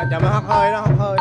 Chào mà học hơi đó, học hơi.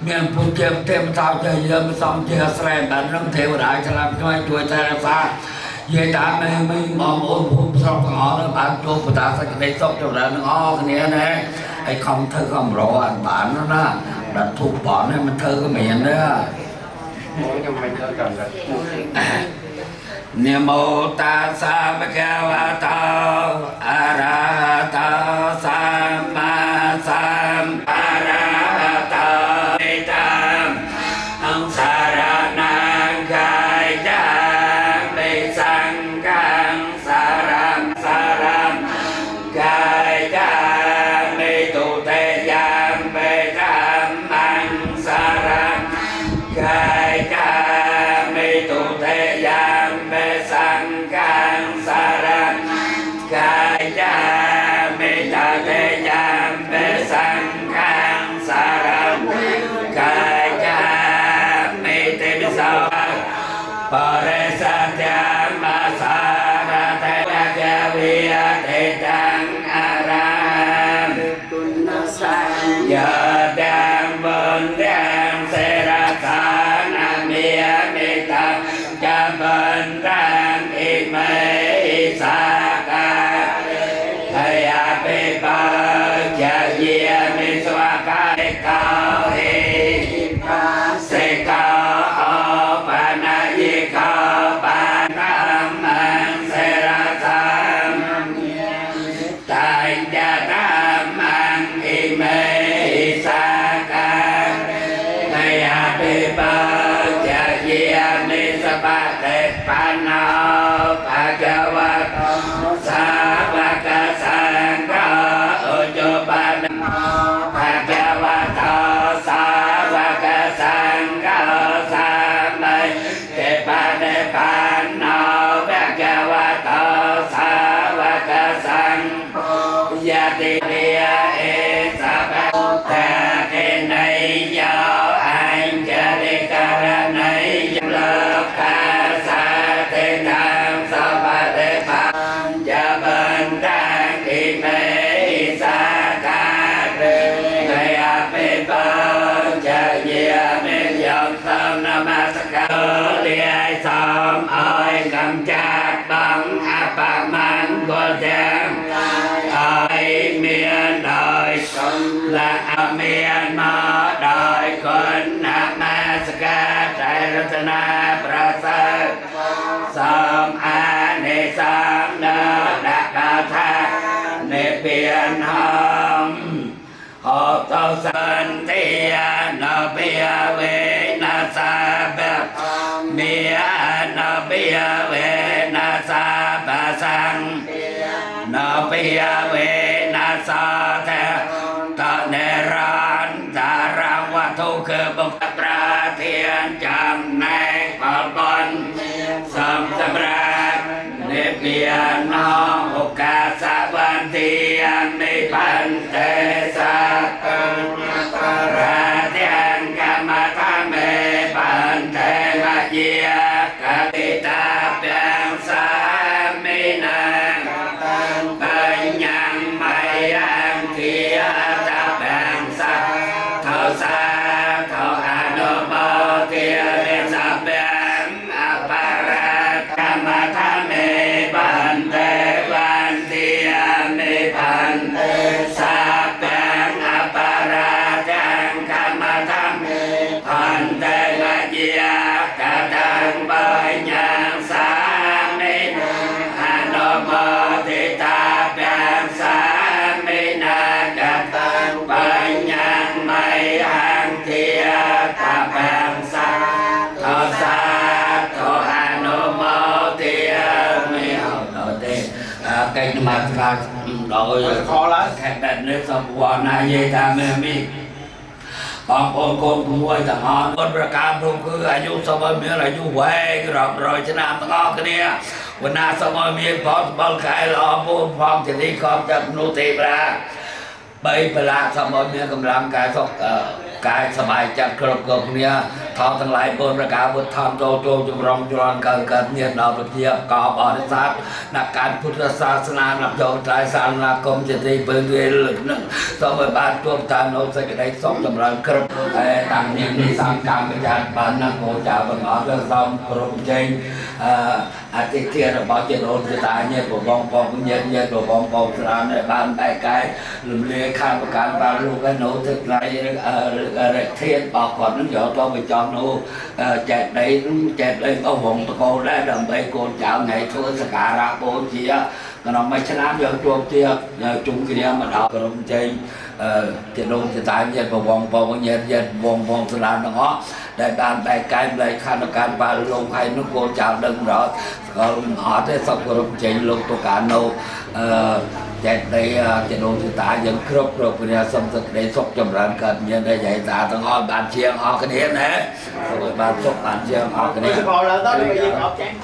miền Phú Chiêm thêm sao chơi dâm xong chia sẻ bản năng theo đại cho làm cho chuối tay xa về ta mình mong ôn phun sọc ngõ nó bán chua của ta sẽ cái sọc cho ra nó ngõ cái này này ai không thơ không rõ anh bán nó na đặt thuộc bọn này mình thơ cái miền đó Namo tassa bhagavata arahato samma sambuddhassa tam ang saranang gayami sanghang saram saram gayami tuteyami dhammang saram gayami tuteyami sanghang saram gayami tateyami giờ đang bên đang xe ra xa nam mía mê ta cha bên đang y mê sa ca thầy a bê ba cha ye mê xoa ca cao hi se cao o pa na ye cao pa nam an se ra sa tại gia tam an y mê sa ca thầy a bê ba cha ye mê sa ba te pa na pa ca wa sa ba ca sang ra ở cho ba pa ca wa ta sa ba ca sang ra sa mai te pa na pa ca wa ta sa ba ca sang ya ti e sa ba ta ke này do anh cha đi ca này lơ ca sa te nam sa ba te pa cha bên đang đi mê sa ca thầy a bê ba cha ye mê dòng sam nam sa ca li ai sam ai cầm chặt bằng a pa man của giang ai miền đời là a miền mà đời con nam sa ca trai ratana prasad sam a ne sam na đa ca tha ne biên hầm hợp tao san tia na bia ve na sa ba bia na bia ve na sa ba sang na bia ve na sa the ta ne ran ta ra wa thu cơ bông pra thiên cham nay phật bon sam samra ne biên hầm ca sa van thiên ne pan te sa ra thiên ca ma tha me pan te ma ye ca ti ta pian sa mi na ban nhang mai an thi ta pian sa thọ a no mo kia le sa pian a pa ra ca ma tha me pan te van thi me pan sa pian a pa ra thiên ca ma tha me pan te ma ye ca tan ban nhang sa mi a no mo thi ta pian sa mi na ca tan ban nhang mai an thi ta pian sa thọ a no mo thi mi hậu nội tê cái mà ra đội khó lắm khép đèn nước sông quan na ye ta me mi បងប្អូនកូនក្មួយទាំងអស់បុណ្យប្រការព្រមគឺអាយុសូមឲ្យមានអាយុវែងរាប់រយឆ្នាំទាំងអស់គ្នាវណ្ណាសូមឲ្យមានផលសម្បល់កាយល្អពោលផងជាទីខំចិត្តមនុស្សទេវតាបីបលាសូមឲ្យមានកម្លាំងកាយសុខកាយសบายចិត្តគ្រប់គ្នាថោទាំងឡាយបុណ្យប្រការពុទ្ធធម្មចូលចម្រុងច្រនកើតមានដល់ពជាកោបអរិស័តអ្នកការពុទ្ធសាសនាអ្នកចូលត្រៃសាសនាគមជាទីពឹងវាលនឹងសូមឲ្យបានជួបតាមនូវសេចក្តីសុខចម្រើនគ្រប់ហើយតាំងនេះសង្កម្មប្រចាំបានណាគោចៅបងអរសូមគ្រប់ចេញអតិថិរបស់ជាដូនជាតាញាតិបងប្អូនញាតិបងប្អូនស្រានបានបែកកាយលំលាខាងប្រការបានលោកឯនោះទឹកឡៃរកធានរបស់គាត់នឹងយកទៅបញ្ចប់នោះចែកដីអស់វងតកោដែរដើម្បីកូនចៅថ្ងៃធ្វើសក្ការៈបូជាក្នុងមួយឆ្នាំយកជួបទៀតជុំគ្នាមកដល់ក្រុមចេញជាដូនជាតាញាតិបងប្អូនញាតិបងប្អូនស្រានទាំងអស់ដែលបានបែកកាយម្លែកខាងប្រការបានលោកហើយនោះកូនចៅដឹងរត់ក៏អត់ទេសុខក្រុមចេញលោកទៅការនោះចែកដីជាដូនជាតាយើងគ្រប់គ្នាសុំសេចក្តីសុខចម្រើនកើតមានដែលយាយតាទាំងអស់បានជាងអស់គ្នាណាសូមឲ្យបានសុខបានជាងអស់គ្នា Bây giờ là đó bây giờ học chán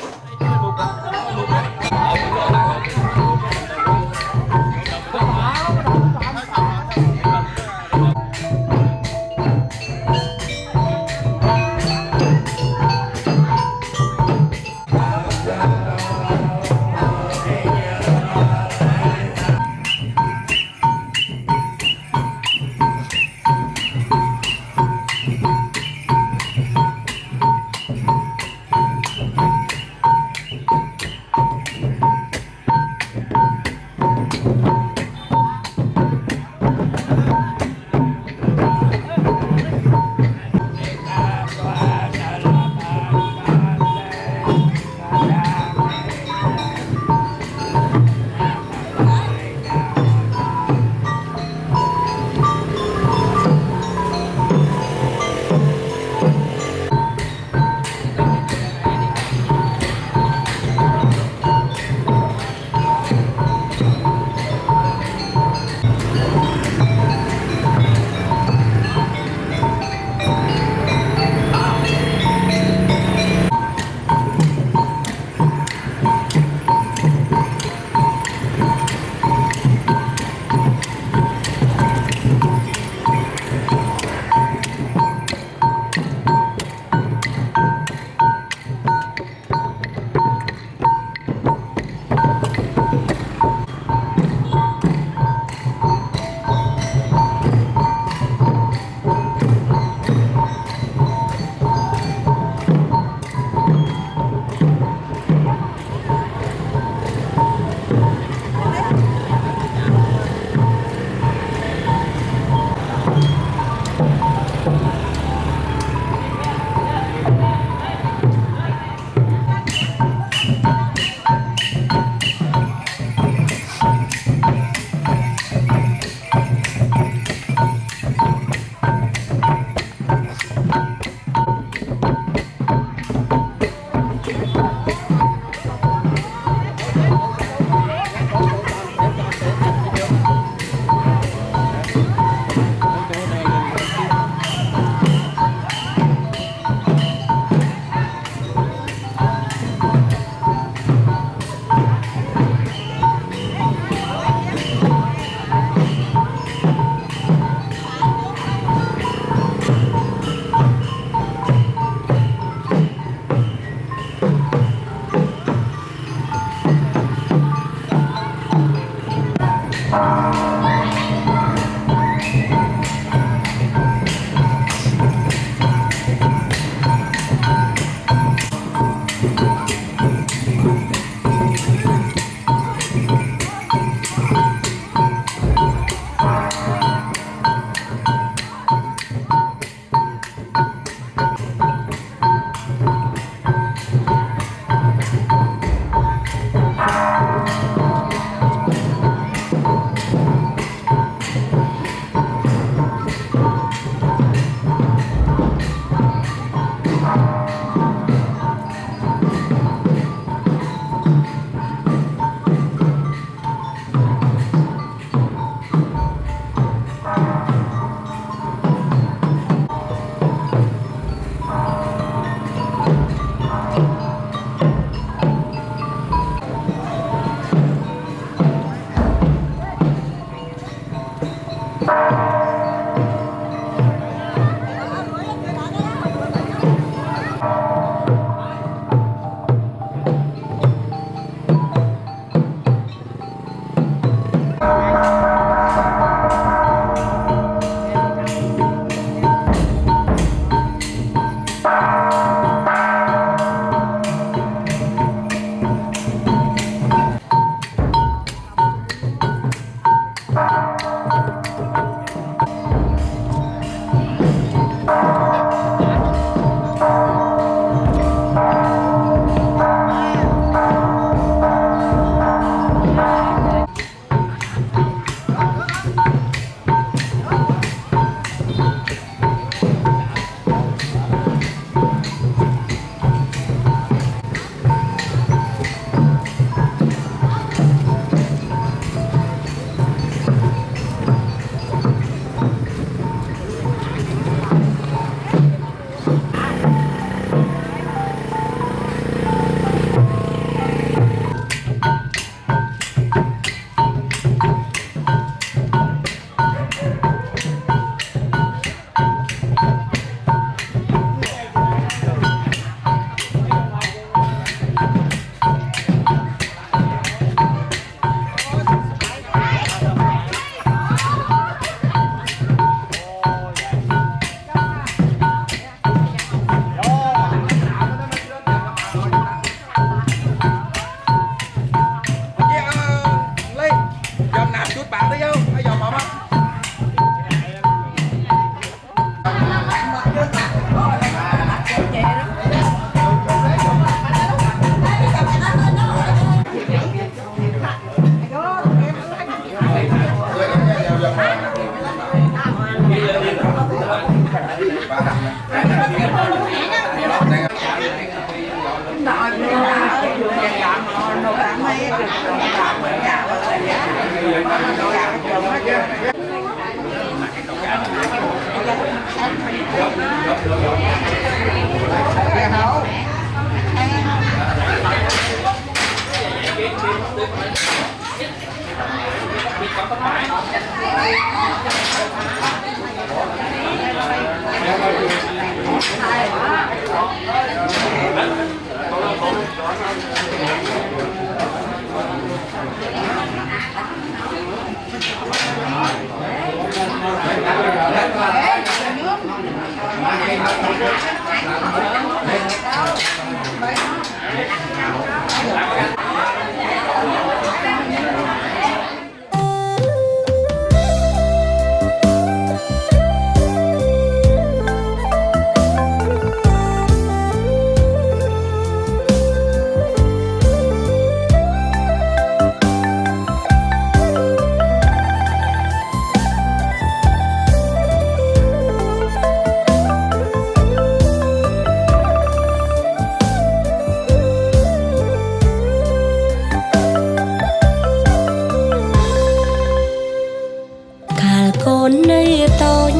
នៃតូច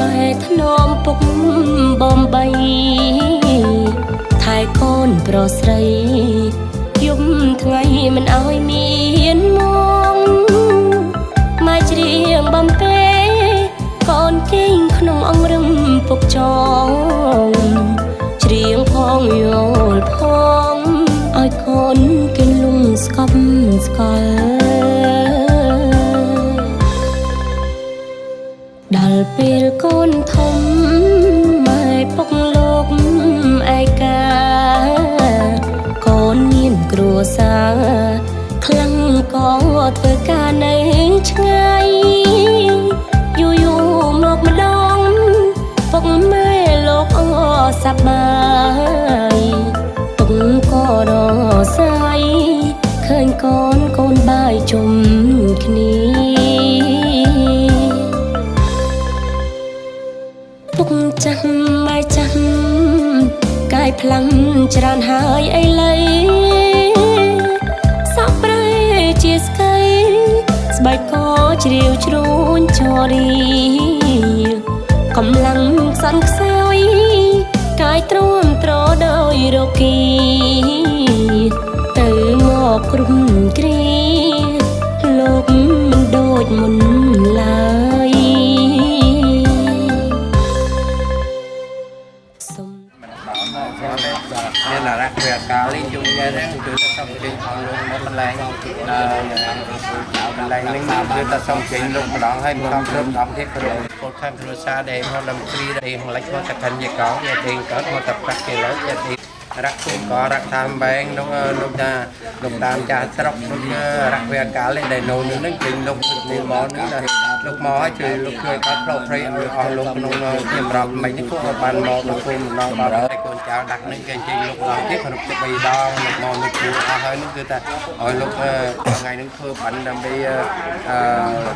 ម៉ែធ្នមពុកបំបីថែកូនប្រុសស្រីយំថ្ងៃមិនអោយមានមកម៉ែច្រៀងបំពេកូនគេងក្នុងអង្រឹមពុកចងច្រៀងផងយល់ផងឲ្យកូនគេលំស្កប់ស្កល់ដល់ពេលកូនធំម៉ែពុកលោកឯកាកូនមានគ្រួសារខ្លាំងក៏ធ្វើការនៅឆ្ងាយយូរមកម្ដងពុកម៉ែលោកអសប្បាយពុកក៏រសាយឃើញកូនបាយជុំគ្នាពុកចាស់ម៉ែចាស់កាយផ្លាំងច្រើនហើយអីលើសក់ប្រែជាស្កៃស្បែកក៏ជ្រាវជ្រួញចរីកម្លាំងខ្សន់ខ្សោយកាយទ្រាំទ្រដោយរគីទៅមកគ្រប់គ្រាលោកមិនដូចមុនឡើយ ពេញលោកម្ដងហើយមិនខំគ្រប់ដល់ទៀតគ្រប់កូនខាងគ្រួសារដែលមកដំគ្រីដែលហលាច់មកតកញ្ញាកោវាទេកើតមកតប្រាក់គេឡើយទេรักคุณก็รักทำแบงน้องลูกจะลูกตามจะตรอกลูกรักเวียกาเล่นได้โน่นนึกจริงลูกมีหมอนึกเลยลูกหมอให้ช่วยลูกช่วยก็ปลอบภัยเอาลูกน้องเตรียมรับไม่ที่พวกบ้านหมอลูกคุณน้องบ้านไอ้คนเจ้าดักนึกจริงลูกเราที่ขนมจะไปดองลูกหมอลูกคุณเอาให้นึกคือแต่เอาลูกไงนึกคือบันดำไป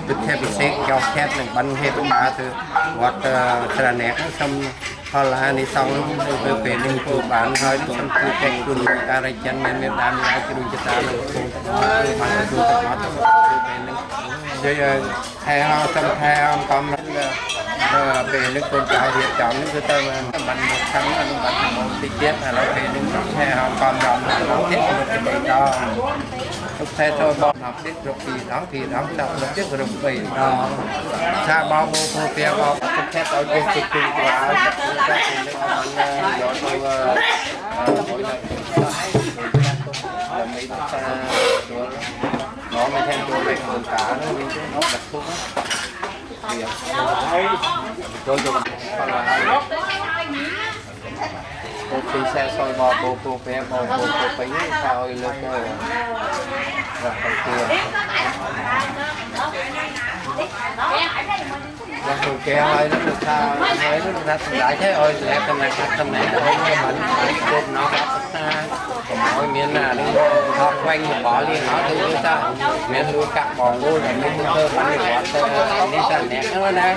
ตึกแคบพิเศษเจ้าแคบหนึ่งบันเฮตุมาคือวัดสระแหนกซ้ำพอลานี่สองคือเป็นหนึ่งคือบ้านเฮ้ยซ้ำคือแจกคุณการจันเมียนดานแล้วคือจะตาลูกคุณคือมันคือจะมาคือเป็นหนึ่งเยอะแท้ห้องซ้ำแท้ห้องกำลังเป็นหนึ่งคนเจ้าเดียดจอมนึกคือเติมมันทั้งมันมันติดเจ็บอะไรเป็นหนึ่งแท้ห้องกำลังเราเทคนิคเป็นดอทุกแท้ตัวบอลhọc tiết rục thì đóng tập lập tiết rục bị đó xa bao vô phô phía baoทุกแท้ตัวเป็นจุดจุดว่าได้เป็นเรื่องมันย้อนตัวมีตัวน้องไม่แทนตัวเล็กคนตาแล้วมีน้องแบบทุกข์เดียวโดยตัวcô khi xe soi bò cô bé bò cô phải sao lên rồi rồi còn kia rồi cô kéo hơi nó được sao hơi nó được đại thế ơi lẹ cái này thôi mình cột nó còn mỗi miếng là đi thọc quanh bỏ liền nó thứ như sao miếng luôn cắt bỏ luôn là miếng thơ bắn được quá đi sẵn nét nữa nè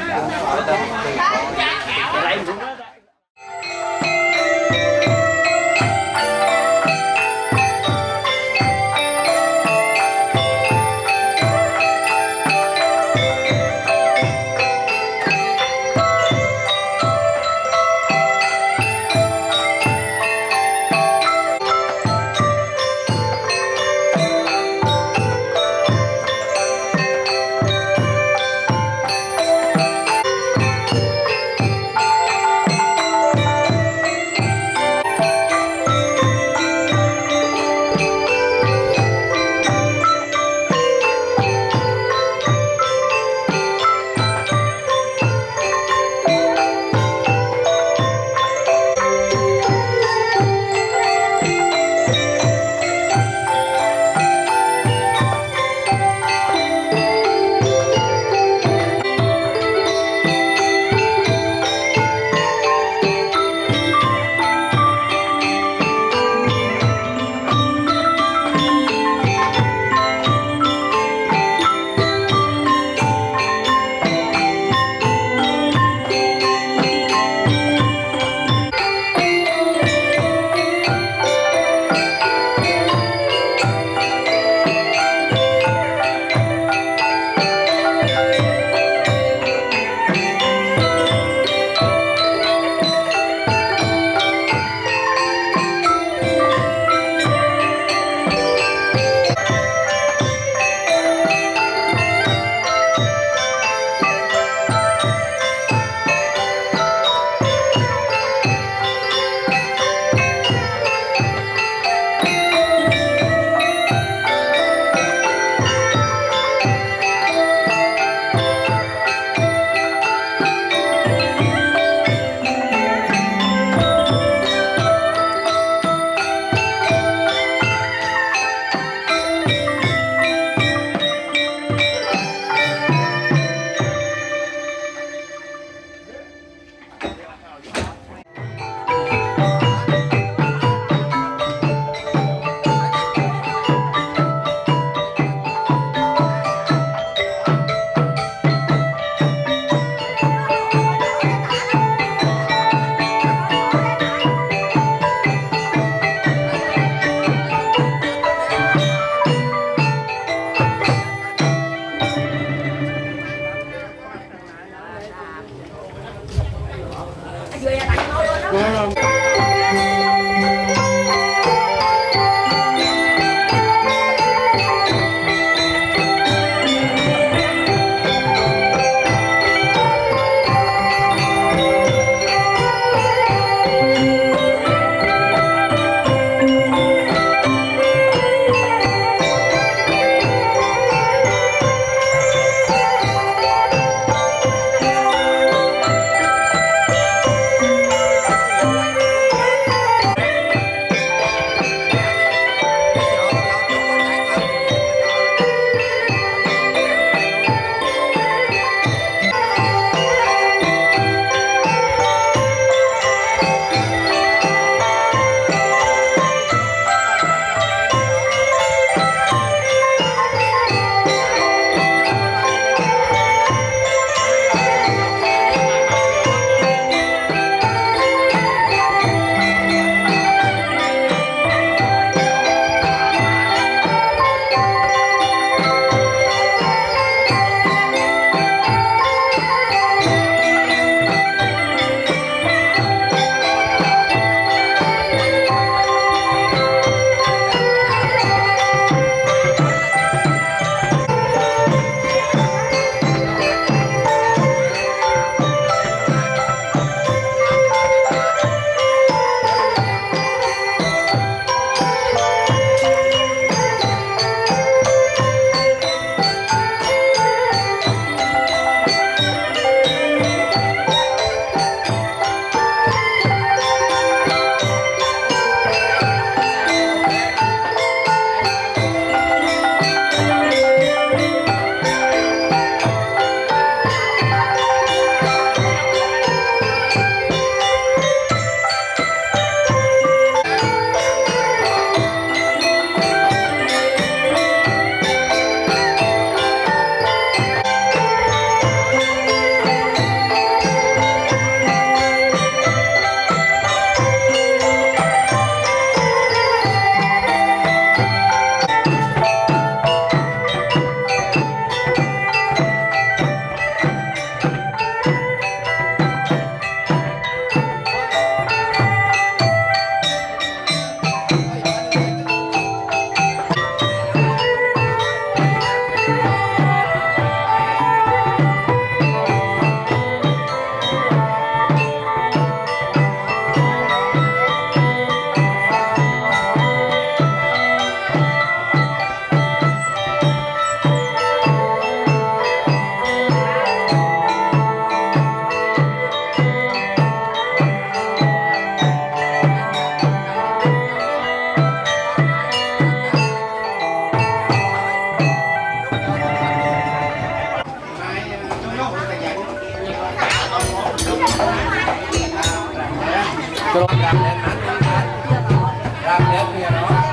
ตรงกลางแดนนั้นกลางแดนเนี่ยเนาะ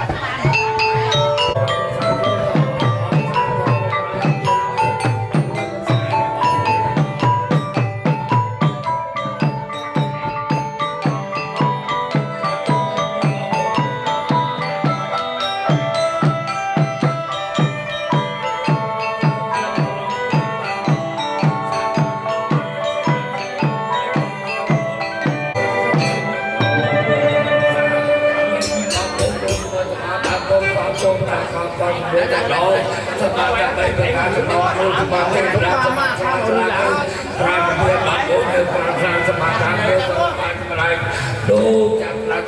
ดูจากหลัก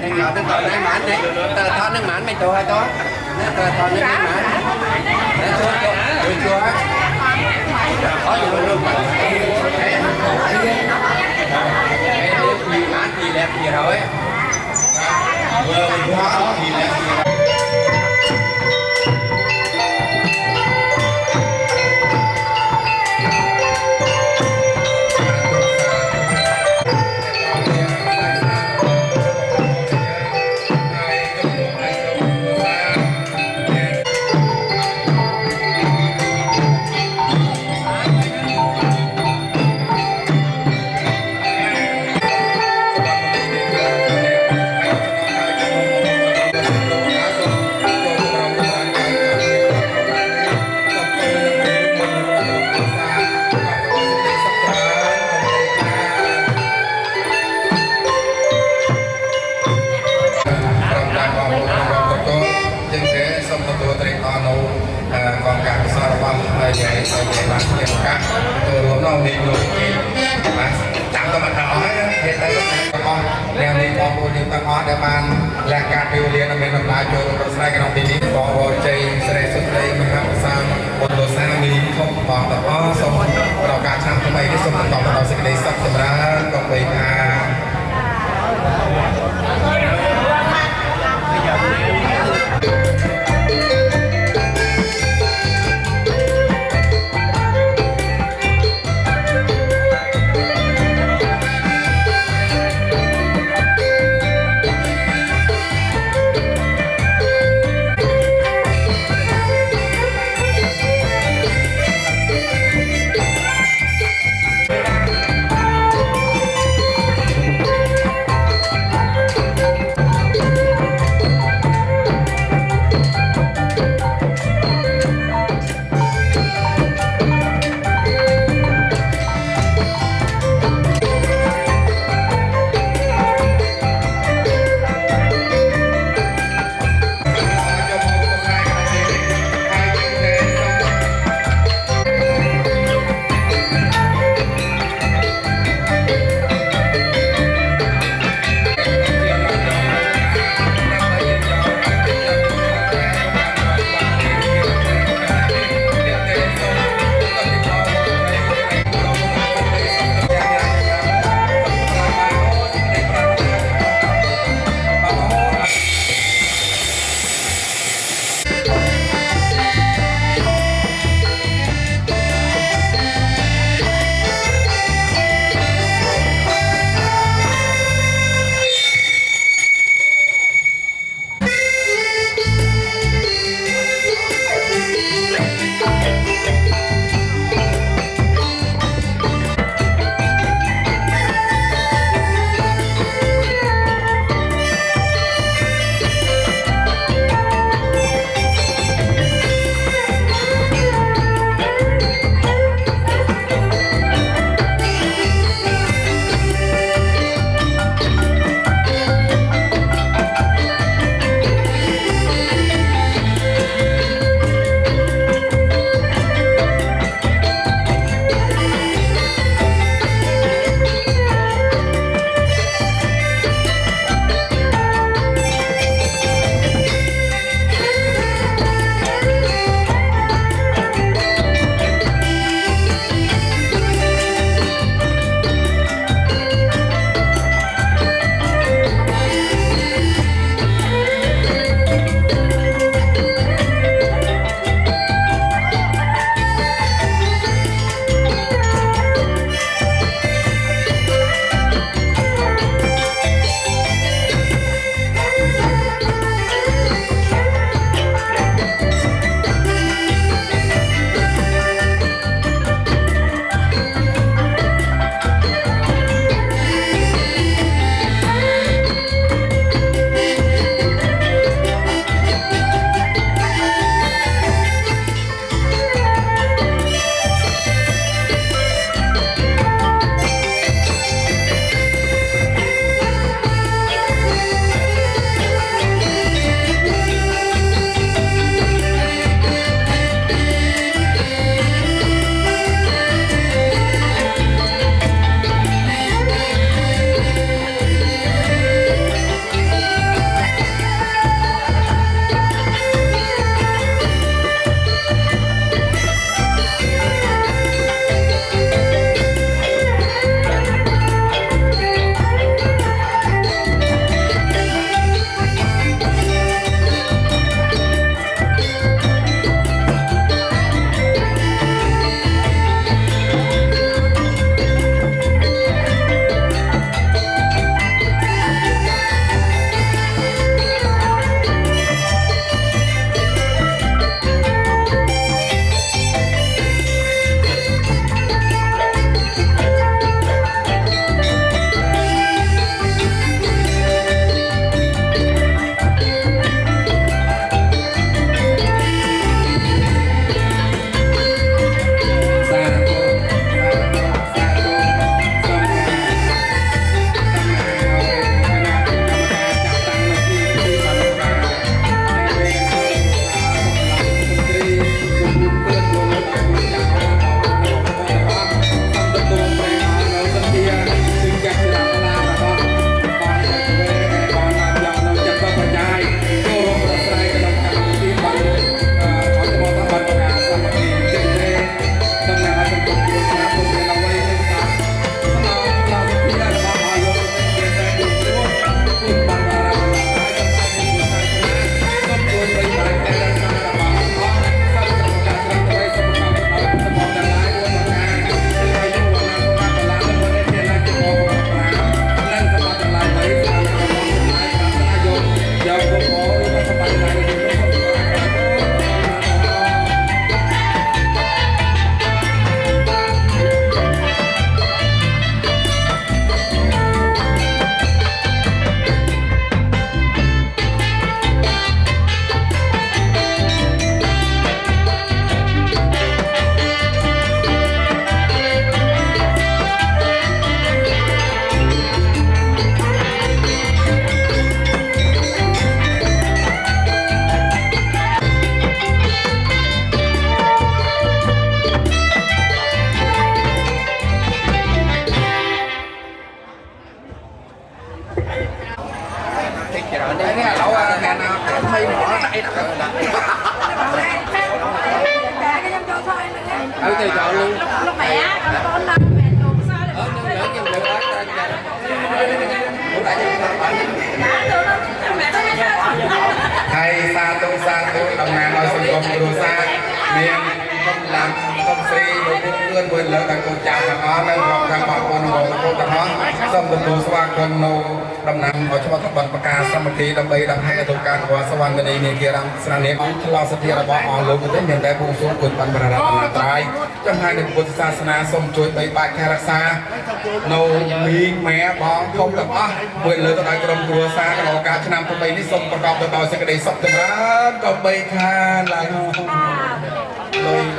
này nhỏ tới tỏi này mán đấy tờ thon nước mán mày tổ hay to tờ thon nước mán đấy chua chua chua có gì luôn luôn cái gì mán gì đẹp gì rồi vừa mình hoa gì đẹp gìและการไปเรียนในน้ำลายโจรสไลด์กันปีนี้บอลใจแสดงสุดเลยนะครับสร้างบนตัวสร้างมีที่เขาบอกแต่ว่าสมเราการช่างทำไมที่สมต่อมาเราสิ่งใดสักสำราญก็ไปงาน เอาtừ chọn luôn lúc mẹ con lên mẹ luôn sao hay xa tu đồng nàn nói sân công cửu xa miền không làm không free rồi cũng ươn vươn lợi thằng cô cha thằng nó nên họ thằng họ con ngồi cô thằng nó xong từ cô xoa con nô đồng nàn họ cho thằng bận bạc ca xong một tí đâm bay đâm hai thuộc can của swan bên đây này kia đâm sang này ông lo sát thiệt là bỏ on luôn cái miền đại buông xuống quần bận bạc ra tận trái trong hai đường quân sa sana xong chui bay bạc khai xa nô mi mẹ bỏ không gặp á vươn lợi tao đại cầm cửu xa cái đầu cá năm tụi bay đi xongประกอบตัวต่อเสกได้สับตัวนั้นก็ไปทานละเลย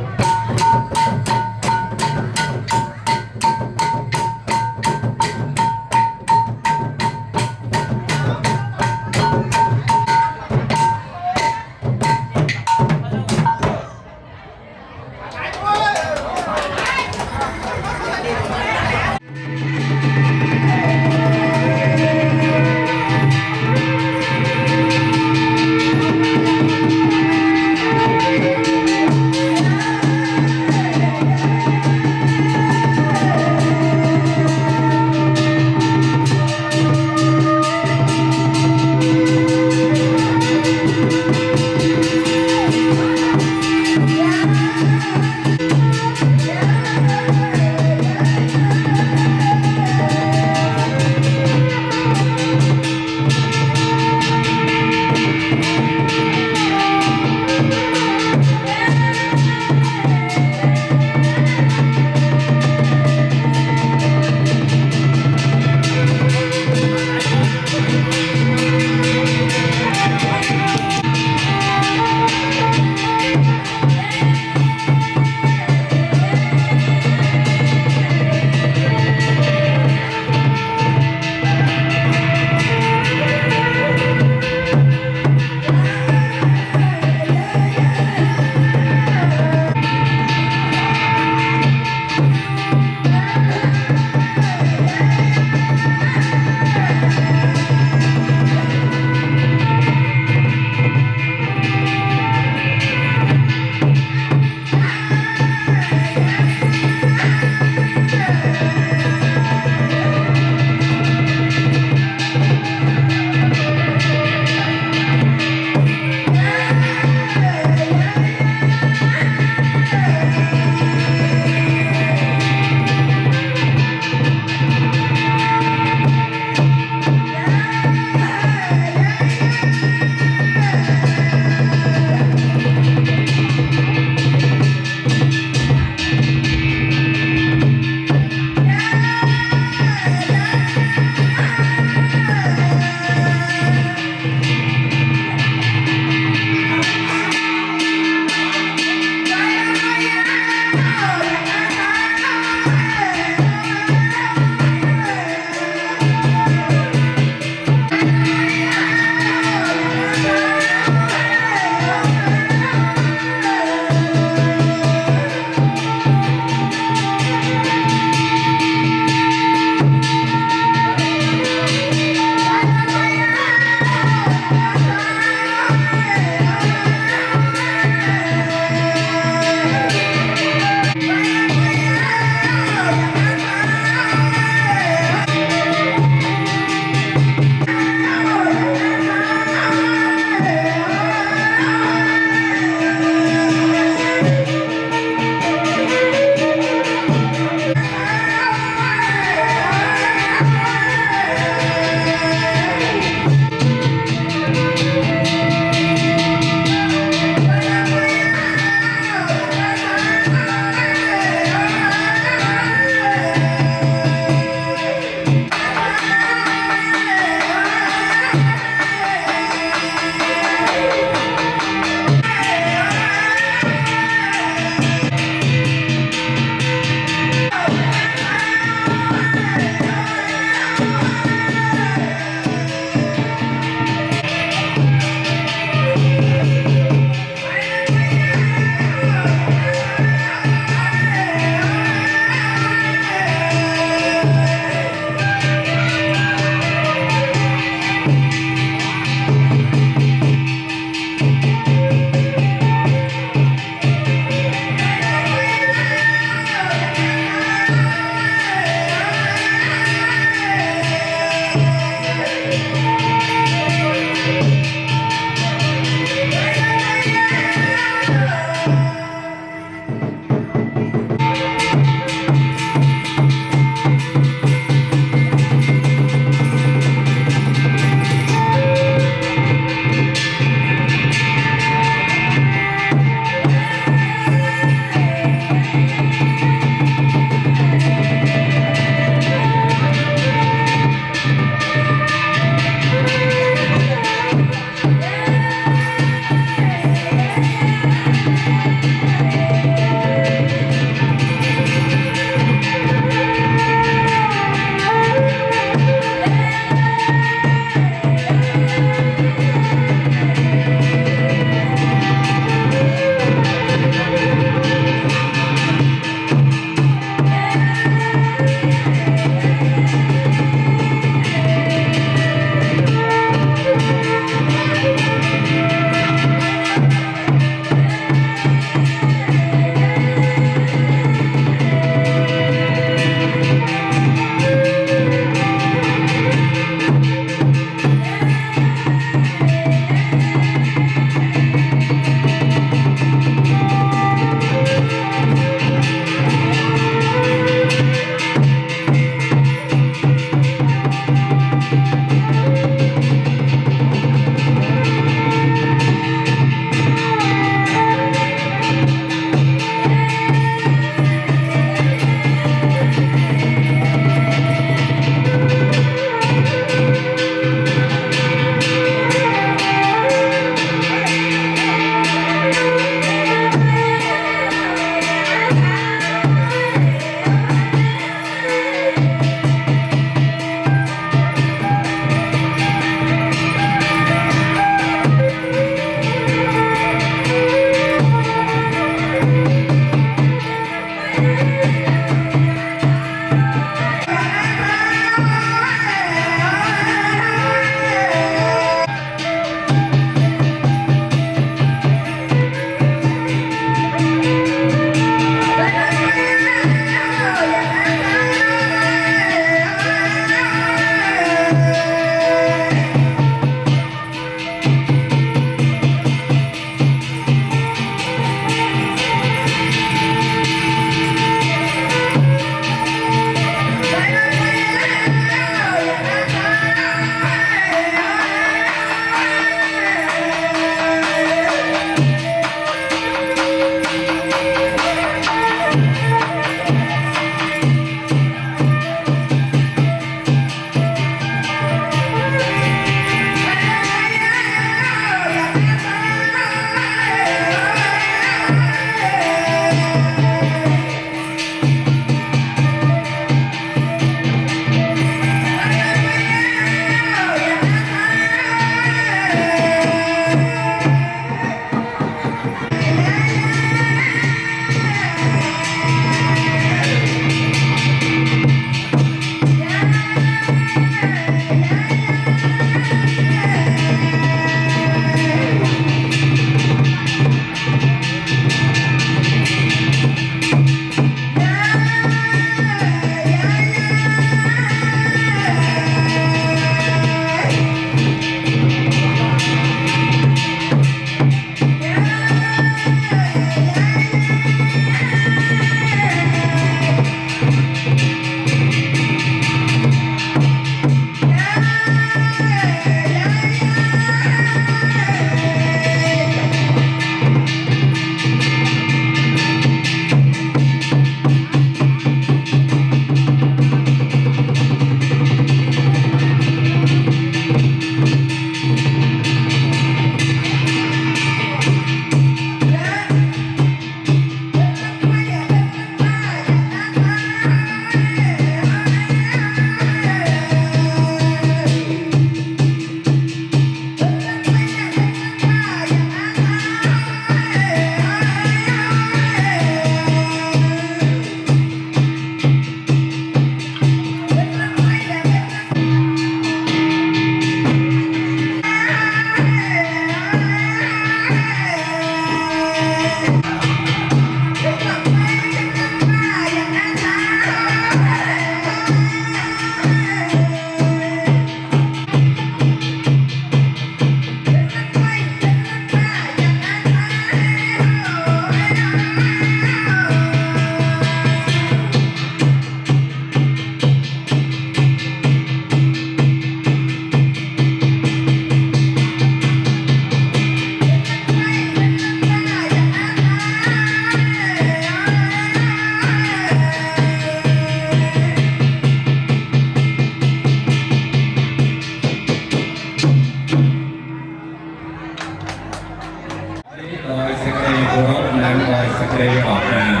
ออกนาม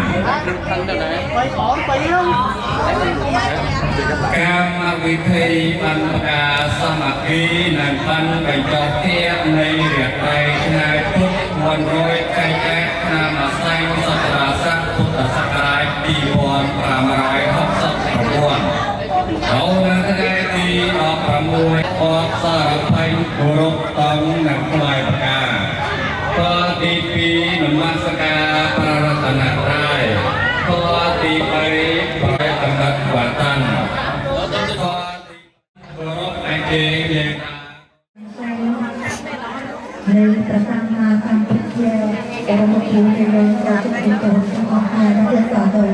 การมาวิธีบรรพกาสมัครีนันปันไปจอเทียบในเรียกไปนายพุทธวันร้อยไก่แก่นามาไซสัตราสักพุทธศักราชปีวันปรามรายหกสักประมวลเขานักได้ตีออกประมวยออกสารพันกุรกต้องหนักปลายประกาก็ตีปีนมัสการพระรัตนตรัยก็ตีไปไปตำนักวัดตันก็ตีกุรกไอเองเองในประธานมาทำพิธีแก่มกุฎในเรื่องการเป็นตัวของอาณาจักรโดย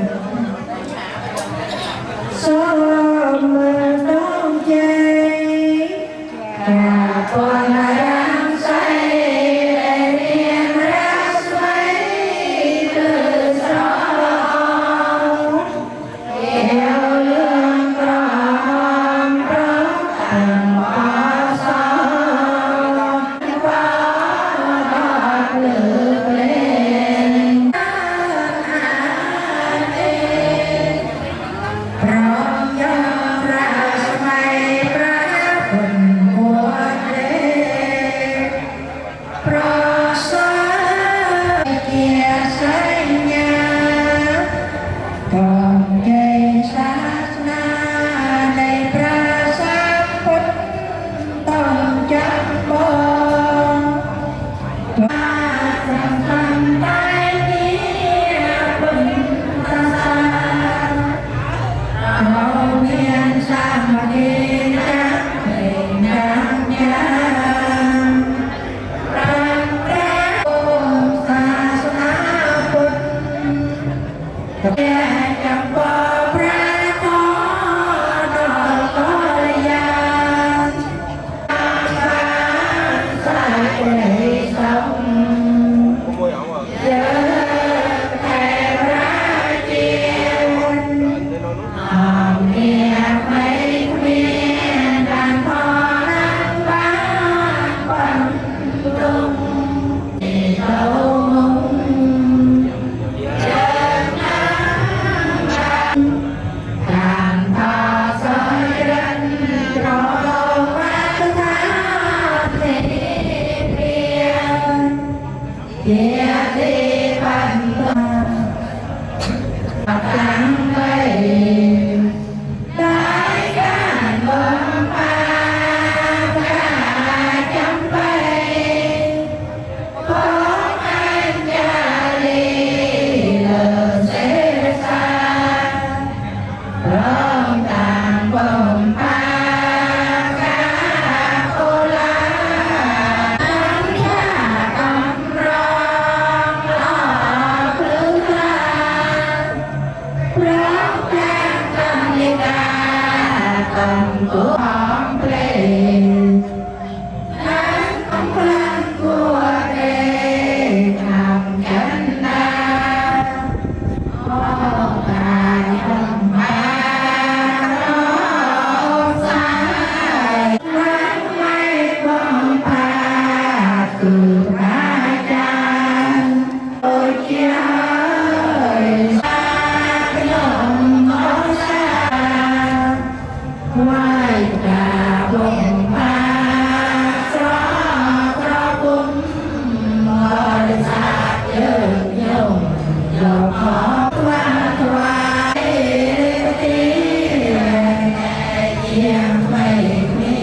สมน้องใจปอนรังใสเรียนรักไว้คือสองเกี่ยวเรื่องกรองร้องต่างปอสองฟ้าดอกเลือกเล่นพร้อมยอมราชไม่พระคนหัวเรเพราะสายเกียรติสัญญาต้องใจศาสนาในพระสัมพุทธต้องจำบอกว่าสำคัญไปนี้บุญตาเราเพียงสร้างมาดีจักเป็นดังยามรักแร้ศาสนาพุทธแก่จำบอกพระขอดอกกอลยาสายเกยสมเยอะแผ่พระเจียนหอมเมียไม่เมียการพอรักบ้านปันตุงที่เขามุงเจอหน้ากันการพาสอยรันรอวัฒนธรรมเปลี่ยนเกียรติบันเทิงจังไปได้การบำปาพระจำไปของอัญญาลีเลิศเสสาร้องต่างบำปาคาโคลาอัญญากำรองหล่อพลึกพลาพร้อมแจ้งกัญญากำตัวของเพลงนั้นของพลันกัวเรทำกันนาพ่อกายต้องมาร้องสายมันไม่ป้องพาคือพระอาจารย์โอ้ยเจ้าสาขนมขอสาไหว้กราบลงมาสร้างพระบุญบริษัทเยิ่งยงยกขอว่าถวายที่เยี่ยมไม่มี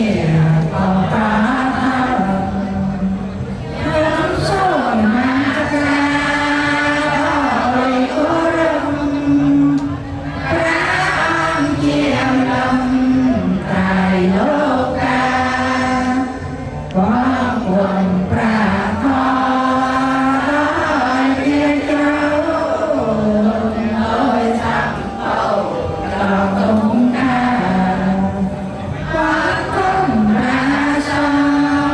ขอพระธรรมน้ำส้มมาคาโอยโครมพระองค์เจียมลำไตรโลกาของคนพระขอร้อยเพียงเจ้าโดยสัมเป้าต่อตรงหน้าความคงราชอ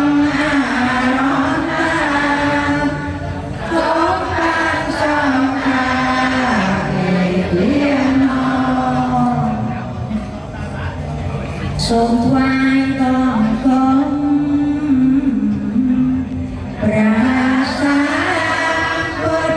งอาร้อนตาสงการสองอาเอกเลี้ยงน้องทรงไว้ต้องคงพระสาพุทธ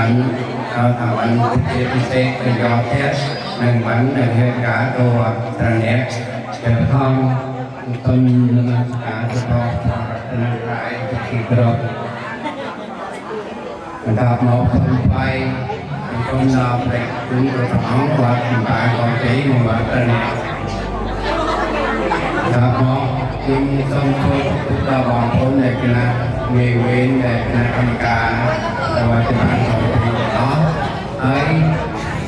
bắn thảo bắnพิเศษเป็นยอดเทสหนึ่งวันหนึ่งเหตุการณ์ตัวตระเน็ตเกี่ยวข้องต้นนมัสการเฉพาะธนาคารที่กรอบดาบหมอคนไปคนดาบเด็กถึงตัวท้องวัดป่าของเจ๊หมู่บ้านตระเน็ตดาบหมอจึงทรงโทษทุกดาบองพ้นในคณะมีเว้นในคณะกรรมการแต่ว่าจะมาของเจ๊đó ấy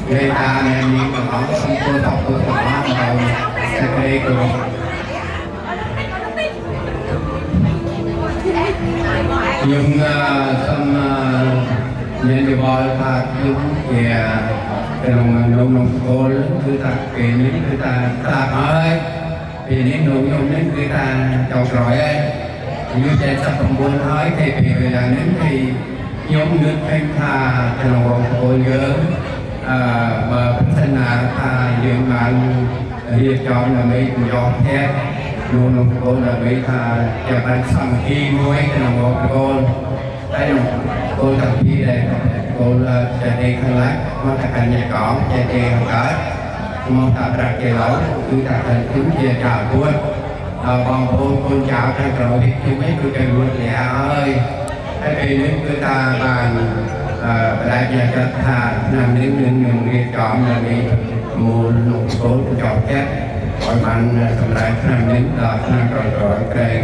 người ta nên nhìn vào nó không tôi đọc tôi của nó vào sẽ đây của nhưng xong nhân đi bò ta cũng kìa cái lòng cô người ta kể những người ta ơi thì những nông những người ta trồng rồi ấy như vậy sắp còn buôn nói thì về là những thì nhóm nước thanh tha cái lòng cô nhớ màพัฒนาทางเรื่องงานเรียกจอมเราไม่ยอมแพ้ดูน้องโกนเราไม่ทาจะเป็นสังคีมวยกับน้องโกนได้น้องโกนกับพี่ได้โกนจะได้ข้างหลังมาตรการใหญ่ก่อนจะได้ข้างหลังมองตาตระเกียร์คือตาตระถึงจะจ่าด้วยบางคนจ่าทางเราที่ไม่คือการรู้แล้วเอ้ยให้ไปนึกคือตาบานđại gia cho thà nằm đến những cái chọn là đi mua một số chọn két gọi bạn cầm lại nằm đến đợt nằm rồi cái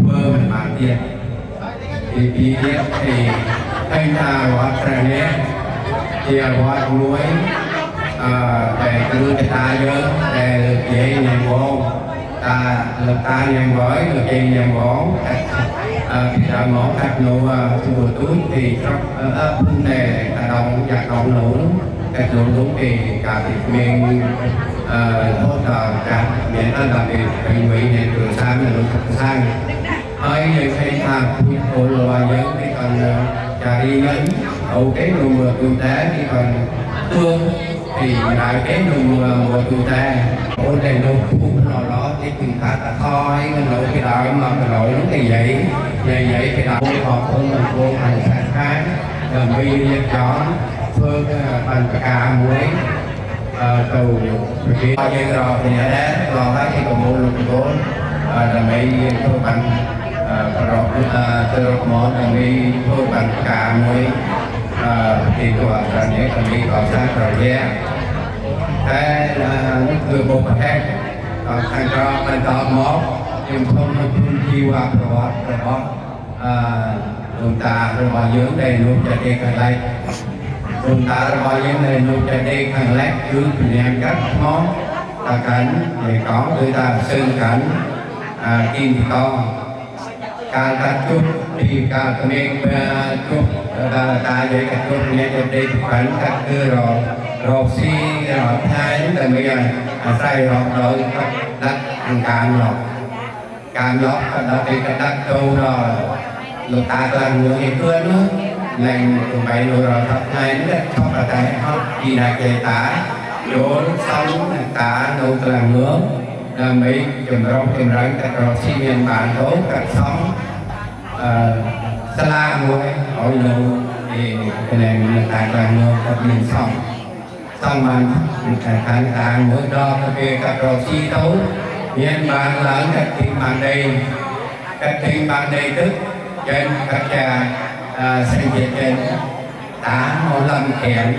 mơ mình bạn tiền thì đi thì anh ta gọi ra nhé thì gọi núi để cứ người ta nhớ để dễ nhàng vô ta nhàng với được dễ nhàng vốn thì đã ngõ các nụ chùa túi thì trong phun đề đồng giặc đồng nụ các nụ đúng thì cả thịt miên hỗ trợ cả miễn là đặc biệt bệnh viện này từ sáng là lúc sang ấy như khi tham quy cô loa nhớ thì còn trả đi nhấn ấu cái nụ mùa kinh tế thì còn phương thì lại cái nụ mùa kinh tế ôn đề nụ phun nó đó cái kinh tế là thôi nụ cái đó mà cái nỗi nó thì vậy cái đó họ không là cô hành sản khác rồi bây giờ chọn phương bằng cả muối tù khi bao nhiêu rồi thì ở đấy còn hai cái còn mua lục vốn là mấy tôi bằng rồi tôi món là mấy tôi bằng cả muối thì tôi là những cái gì có sáng rồi nhé thế là những người bộ phận khác còn thành ra mình tạo món nhưng không nên chi qua rồi chúng ta rồi bao nhiêu đây luôn cho đi cái này chúng ta rồi bao nhiêu đây luôn cho đi cái lát cứ nhận các món ta cảnh để có người ta sơn cảnh kim thì con ca ta chút thì ca miền chút ta vậy cái chút nghe cho đi cảnh các cơ rồi xi rồi thái là bây giờ say rồi đất càng rồi càng nhóc đó thì cái đất đâu rồi lục ta toàn người thì quên nữa nên tụi bay rồi thật hay nữa không là tại không gì là kề tả chỗ sống tả đâu toàn nữa là mấy chùm rong chùm rắn các rồi xi miền bản tốt các sống sala mua hỏi lâu thì cái này là tại toàn người các miền xong mà thành hàng mỗi đo các rồi xi đấu miền bản lớn các thiên bản đây tức trên các nhà xây dựng trên tả một lâm kẹn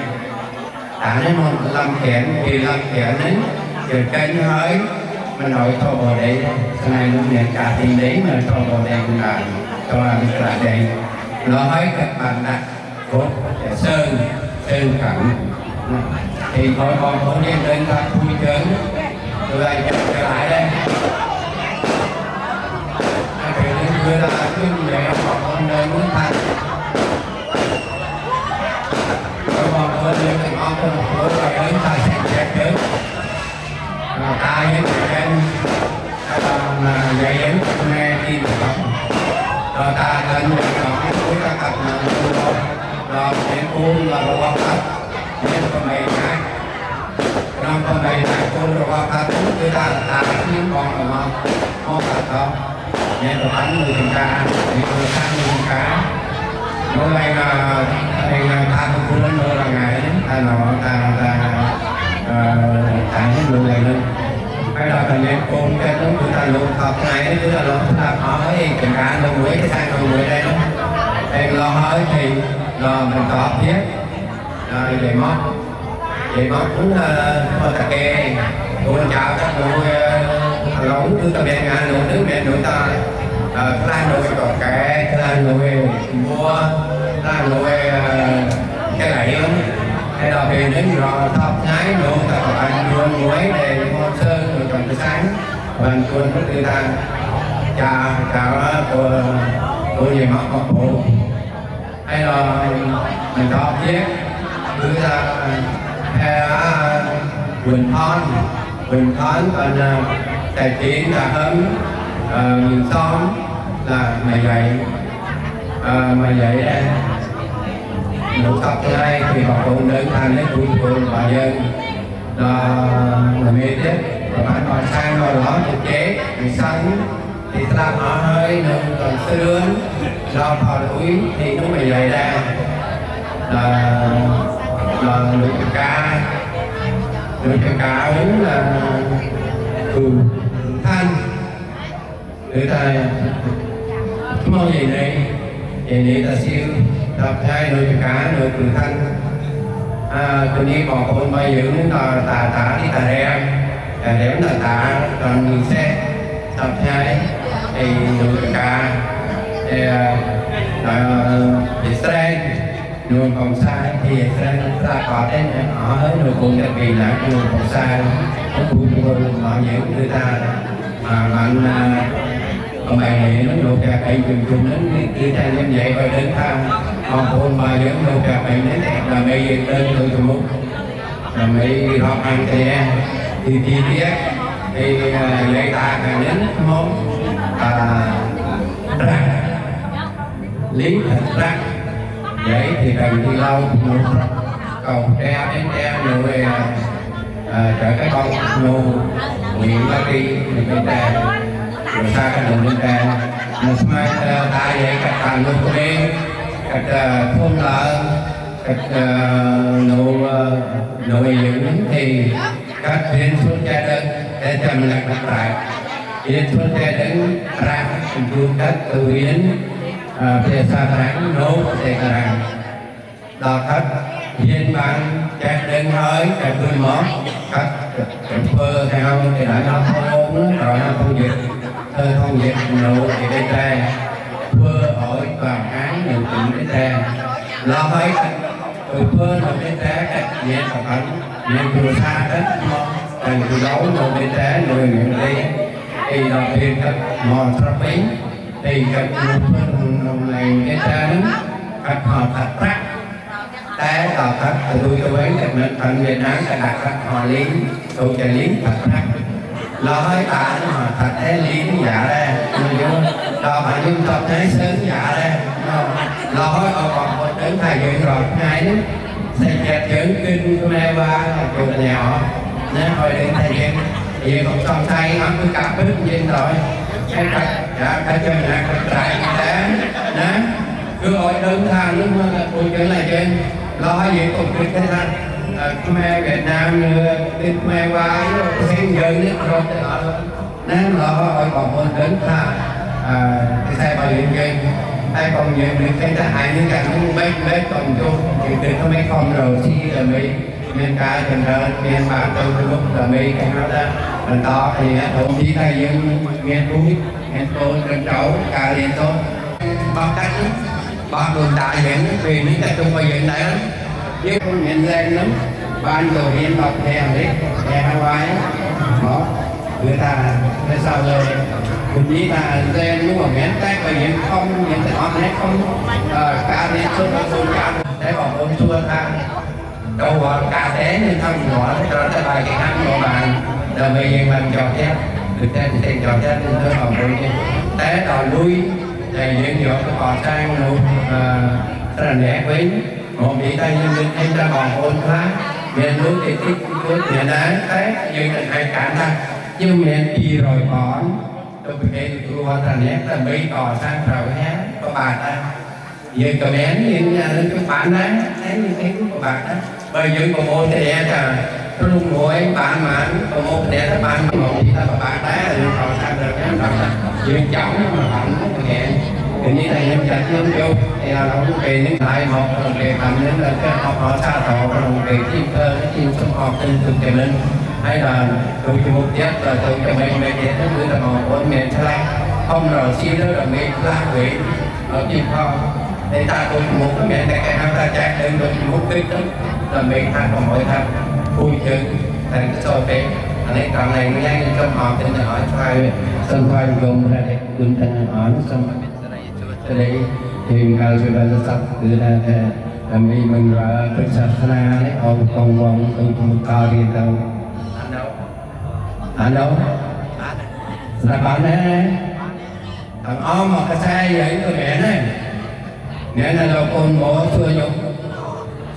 tả đến một lâm kẹn thì lâm kẹn đến từ trên hơi mình nói thôi vào đây sau này nó nhận cả tiền đấy mà thôi vào đây cũng là cho mình là đây nó hơi các bạn đặt cốt sơn cẳng thì thôi còn có đem lên ta vui chơi từ đây trở lại đây người ta cứ để họ con nơi muốn thành rồi còn hơn nữa thì họ không có phải đến ta sẽ chết ta với người là dạy đến nghe đi được không rồi ta lên được cái cuối ta tập rồi để cuốn là đồ quan tâm nên con này này năm con này này cuốn đồ quan tâm người ta là ta những con là không thật không nên là bắn người ta thì người ta người cá hôm nay anh ta cũng lớn hơn là ngày ta nó ta hết luôn này luôn hay là thành em côn cái đó chúng ta luôn học ngày chúng ta luôn ta hỏi tình cảm đồng người cái sang đồng người đây đó em lo hỏi thì lo mình có biết về mót cũng là ta kê tôi chào các người lâu cứ tập đèn ngàn luôn nước mẹ nuôi ta ra nuôi có cái ra nuôi mua ra nuôi cái này lắm hay là về đến rồi thắp nhái luôn ta có anh luôn muối để ngon sơn rồi còn sáng và luôn rất tự ta chào của gì mà có bộ hay là mình có biết cứ ra Quỳnh Thon còn tài chính là hấm mình xóm là mày dạy đây một tập này thì họ cũng đơn thành lấy tuổi và dân là mê tiếp và bạn họ sang rồi đó thực chế mình xanh thì làm họ hơi nâng còn sướng do thọ đuổi thì nó mày dạy đây là người ca đúng là thường thanh người ta mong gì đây vậy ta siêu tập hai người cả người thường thanh tôi đi bỏ con bây giờ chúng ta tả đi tà đem là tả còn người xe tập hai thì người cả thì Israel người còn sai thì Israel ta có đến ở người cùng đặc biệt là người còn sai nó cũng mọi những người ta bạn còn bài này nó nộp cả cây chung đến người ta như vậy và đến thang còn hôn mà vẫn nộp cả bài đến là bây giờ đến tôi tụi mục là mấy học ăn thì tiết thì lấy ta cả đến món rác lý rác vậy thì cần đi lâu cầu tre đến tre rồi trở cái con nô nguyện bác đi bên tre rồi xa cái đường bên tre một mai ta vậy các bạn luôn có đi các thôn lợn các nội dưỡng thì các viên xuống cha đơn để cho mình đặt lại viên xuống cha đơn ra chúng các từ biến về xa tháng nấu để rằng đo thất viên bạn các đơn hơi các đôi món các phơ theo thì đã nó không rồi nó không dịch không dịch nấu thì đây đây phơ hỏi và án nhiều chuyện đến đây lo hơi từ phơ nó đến đây các nhẹ và phấn nhẹ từ xa đến thành từ đấu nó đến đây người nguyện đi thì đầu tiên các mòn sắp bính thì các phân này cái ra nó các họ thật rắc té họ thật tôi ấy là mình phần Việt Nam sẽ đặt các họ lính tôi cho lính thật rắc lo hỏi ta nó họ thật thế lính giả đây lo phải nhưng tập thế sớm giả đây lo hỏi họ còn một đến thầy dựng rồi ngay đó xây chẹt dưỡng kinh của mẹ ba chùa nhà họ nên hồi đến thầy dựng vì còn xong thay họ cứ cặp bước trên rồi cái chân là cái trại đó cứ hỏi đơn thang lúc mà tôi chơi là trên lo gì cũng biết thế này Khmer Việt Nam tin Khmer qua xem dân nhất rồi thế đó nên lo hỏi còn hơn đến thang cái xe bảo hiểm game hay còn nhiều những cái hai những cái bếp còn chung thì từ có mấy con rồi chi là miền ca thành ra miền bạn tôi lúc là mấy cái nó đó mình to thì thậm chí thầy dân miền núi miền tôi trên trấu ca liền tốt bao cách bao đường đại diện vì những cái trung bây giờ này lắm với con miền lên lắm ban đồ hiện bọc đèn đấy đèn Hawaii đó người ta cái sau rồi cũng như là lên đúng không miền tây bây giờ không miền tây họ này không ca liền tốt hơn cả để bọn ôn xua ta đâu gọi cả thế nên không nhỏ cho tới bài cái ăn của bạn là bây giờ mình trò chết được trên trò chết nên tôi học rồi té đòi lui thì những nhỏ cái họ sang luôn rất là nhẹ quý một vị tây nhân dân em ra còn ôn khá miền núi thì thích của miền án thế nhưng là hai cả ta nhưng miền đi rồi còn tôi bị cái tôi hoàn thành nhé là mấy cò sang rồi nhé có bà ta យើងក៏មានយើងនឹងបានដែរហើយយើងក៏បានដែរបើយើងប្រមូលគ្នាថាព្រមមួយបានប្រមូលគ្នាទៅបានមកទីថាបានដែរយើងខំថាទៅយើងចង់មកបានគ្នាทีนี้ในยังจัดยุ่งยุ่งเราเป็นนึกหลายหอกเราเป็นทำนั้นเราก็เอาชาต่อเราเป็นที่ที่สมออกเป็นตึกเต็มนั้นให้เราดูจมูกเย็บแต่ตัวจะไม่เย็บก็คือเราคนเมียนใช่không rồi xin đó là mấy lá quỷ ở trên kho để ta tôi một cái mẹ này cái hai ta chạy lên rồi một cái đó là mấy hai còn mỗi thằng vui chơi thành cái soi bé anh ấy còn này nó nhanh trong họ tên là hỏi khoai sân khoai dùng ra để dùng tên hỏi xong đây thì kalau sudah tetap kita mình và thực sự sana đấy ông công vong ông cao đi đâu anh đâu là bạn đấy thằng om mà cái xe vậy tôi mẹ này là con bố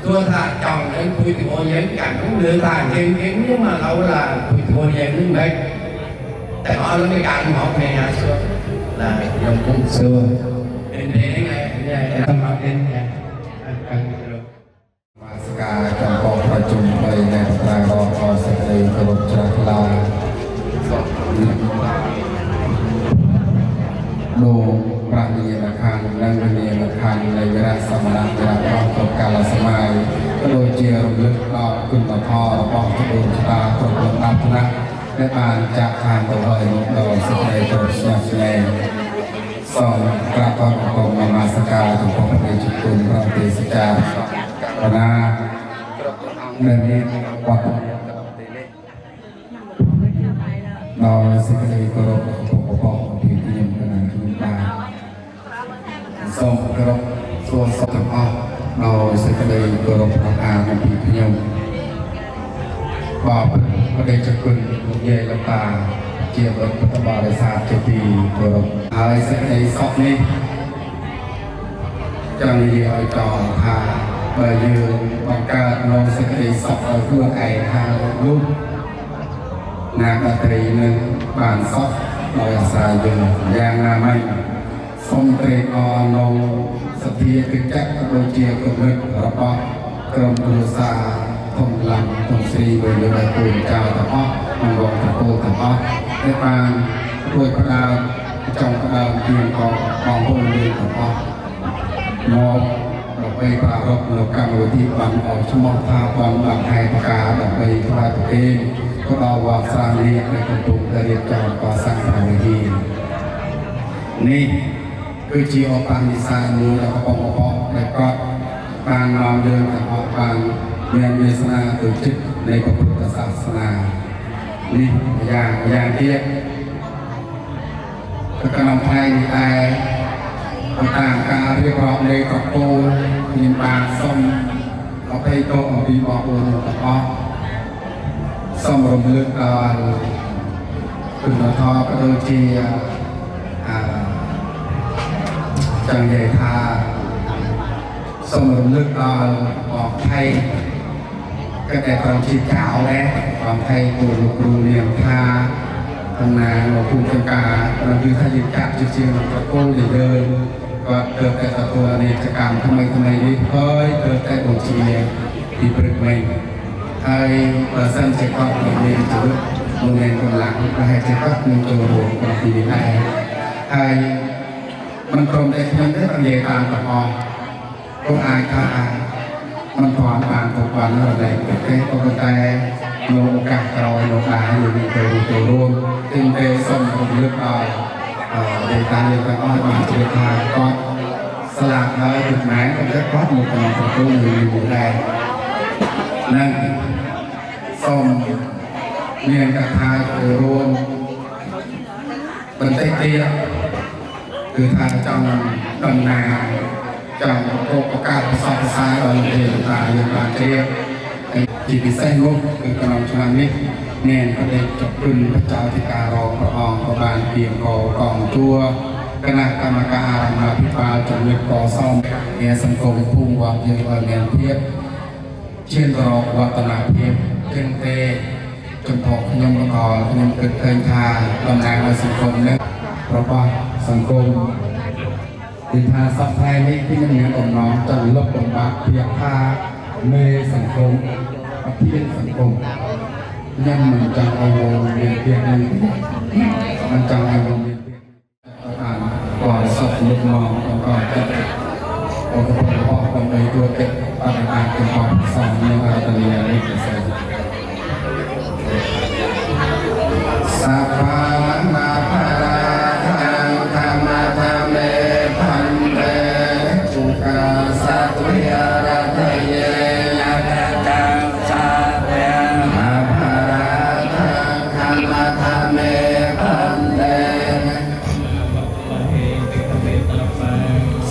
xưa thà chồng đến khui thì cô giấy cảnh cũng đưa thà kiếm nhưng mà lâu là khui thì cô giấy đứng đây tại họ nó mới cảnh một ngày xưa là dòng cung xưa đến đây ngày tâm học đếnมาสกาจำปองประจุมไปในตารางอสเตย์กรมชลาโดปราณีละคันนังเนียละคันในเวลาสมณะเวลาพร้อมกับกาลสมัยก็โดยเจียรลึกต่อขึ้นต่อพ่อระบอบทุกชะตาตรงลงตามพนักได้บานจากทางตัวเอยโดยสเตย์กรมชลาสองกราบขอบคุณมาสกาถึงพระพุทธจุตุนพระเทศจารปนาเรื่องนี้วัดเราสิ่งที่กรบปกป้องที่ที่ยังเป็นอันที่ตาส่งกรบส่วนสองอ้อเราสิ่งที่กรบประการที่ที่ยังบอกพระเดชคุณเยลตาเจียบพุทธบริษัทเจดีย์กรบเอาสิ่งที่สองนี้จังยีเอาจองพาเมื่อยืนบังการลงสิ่งที่สองเอาเพื่อไอ้ทางลูกนาคตรีหนึ่งบานซอกลอยสายยืนยางนาไม่สมเตรออนงสถีกิจจักรโดยเจียกฤษระบอบกรมอุตสาหทงลำทงศรีเวลาตูนเจ้าตะเพาะมังกรตะโกตะเพาะในปางด้วยกระดาวจงกระดาวเพียงของพลเรือนตะเพาะมองเราไปปรารบเรากำลังที่บังออกชั่วโมงท่าความบังไทยประกาศเราไปพระตัวเองก็เราวางสร้างเรียกในกลุ่มเรียกจอมก่อสร้างพระวิธีนี่คือจีโอปังนิสานูเราก็ปกป้องในก็ปางนอมเดินกับออกปางเรียนเวสนาตื่นจิตในพระพุทธศาสนานี่อย่างที่ก็กำลังไทยในไอต่างการเรียกร้องในกระโปรงยินปางส้มเอาไปโตเอาปีบอกวนกับออกส้มรมลึกก่อนคุณหลวงพ่อก็โดยที่จังใหญ่ทาส้มรมลึกก่อนออกไทยก็แต่ความชีเจ้าแล้วความไทยกูลูกครูเรียนทาทำงานเราคุณจังกาเราอยู่ทายิจักจริงๆเราก็โก้เดินก็เกิดแต่ตัวในกิจกรรมทำไมนี้เฮ้ยเกิดแต่บทเรียนที่ปรึกไม่ให้เส้นเช็คก็เรียนจุดโรงเรียนคนหลังให้เช็คก็มีตัวรวมกับปีนี้ให้มันตรงได้ยังได้ตั้งใจตามกับอก็อายท่ามันถอนบางตัวก่อนแล้วอะไรเกิดขึ้นก็แต่โลกาเราโลกาอยู่ในตัวรวมจึงเป็นส่วนของเรื่องในการเรียนการอ้อยมาเชื่อทางก็สลับแล้วจุดหมายก็จะครอบหมดของตัวอยู่แรงนั่นส้มเรียนกับทายตัวรวมเป็นเตี้ยคือทางจังดำนาจังโตประกาศสอบสายเราเรียนตายอย่างไรเรียกจีบเส้นงบคือกำลังชนะมิตรเน้นประเด็นจับกุนพระเจ้าธิการองพระองค์ประบาลเพียงกองตัวคณะกรรมการมาพิพากษาจำเลยก่อซ่อมเอสังคมพุ่งวางยืนเงียนเพียบเช่นรอกวัฒนาเพียบเช่นเตจนพอขยมก่อขยมเกิดเคยทาตำนานในสังคมเนี่ยเพราะว่าสังคม ติทาสัพไทยนี้ที่มันมีองค์น้องจะลบลงบาเพียพาเมสังคมอภิเษกสังคมยังมันจังเอาเรียนเพียงนี้มันจังเอาเรียนเพียงอ่านก่อนสอบลูกน้องก่อนจะองค์พระพ่อองค์ในตัวเก็บปฏิบัติเป็นของสอนในอาตลีนี้จะใส่สัพพะนาภาราทังธรรมะธรรมเมพันเตสุขาสัตวิยรัตเยนะตังสาเวนาภาราทังธรรมะธรรมเมพันเต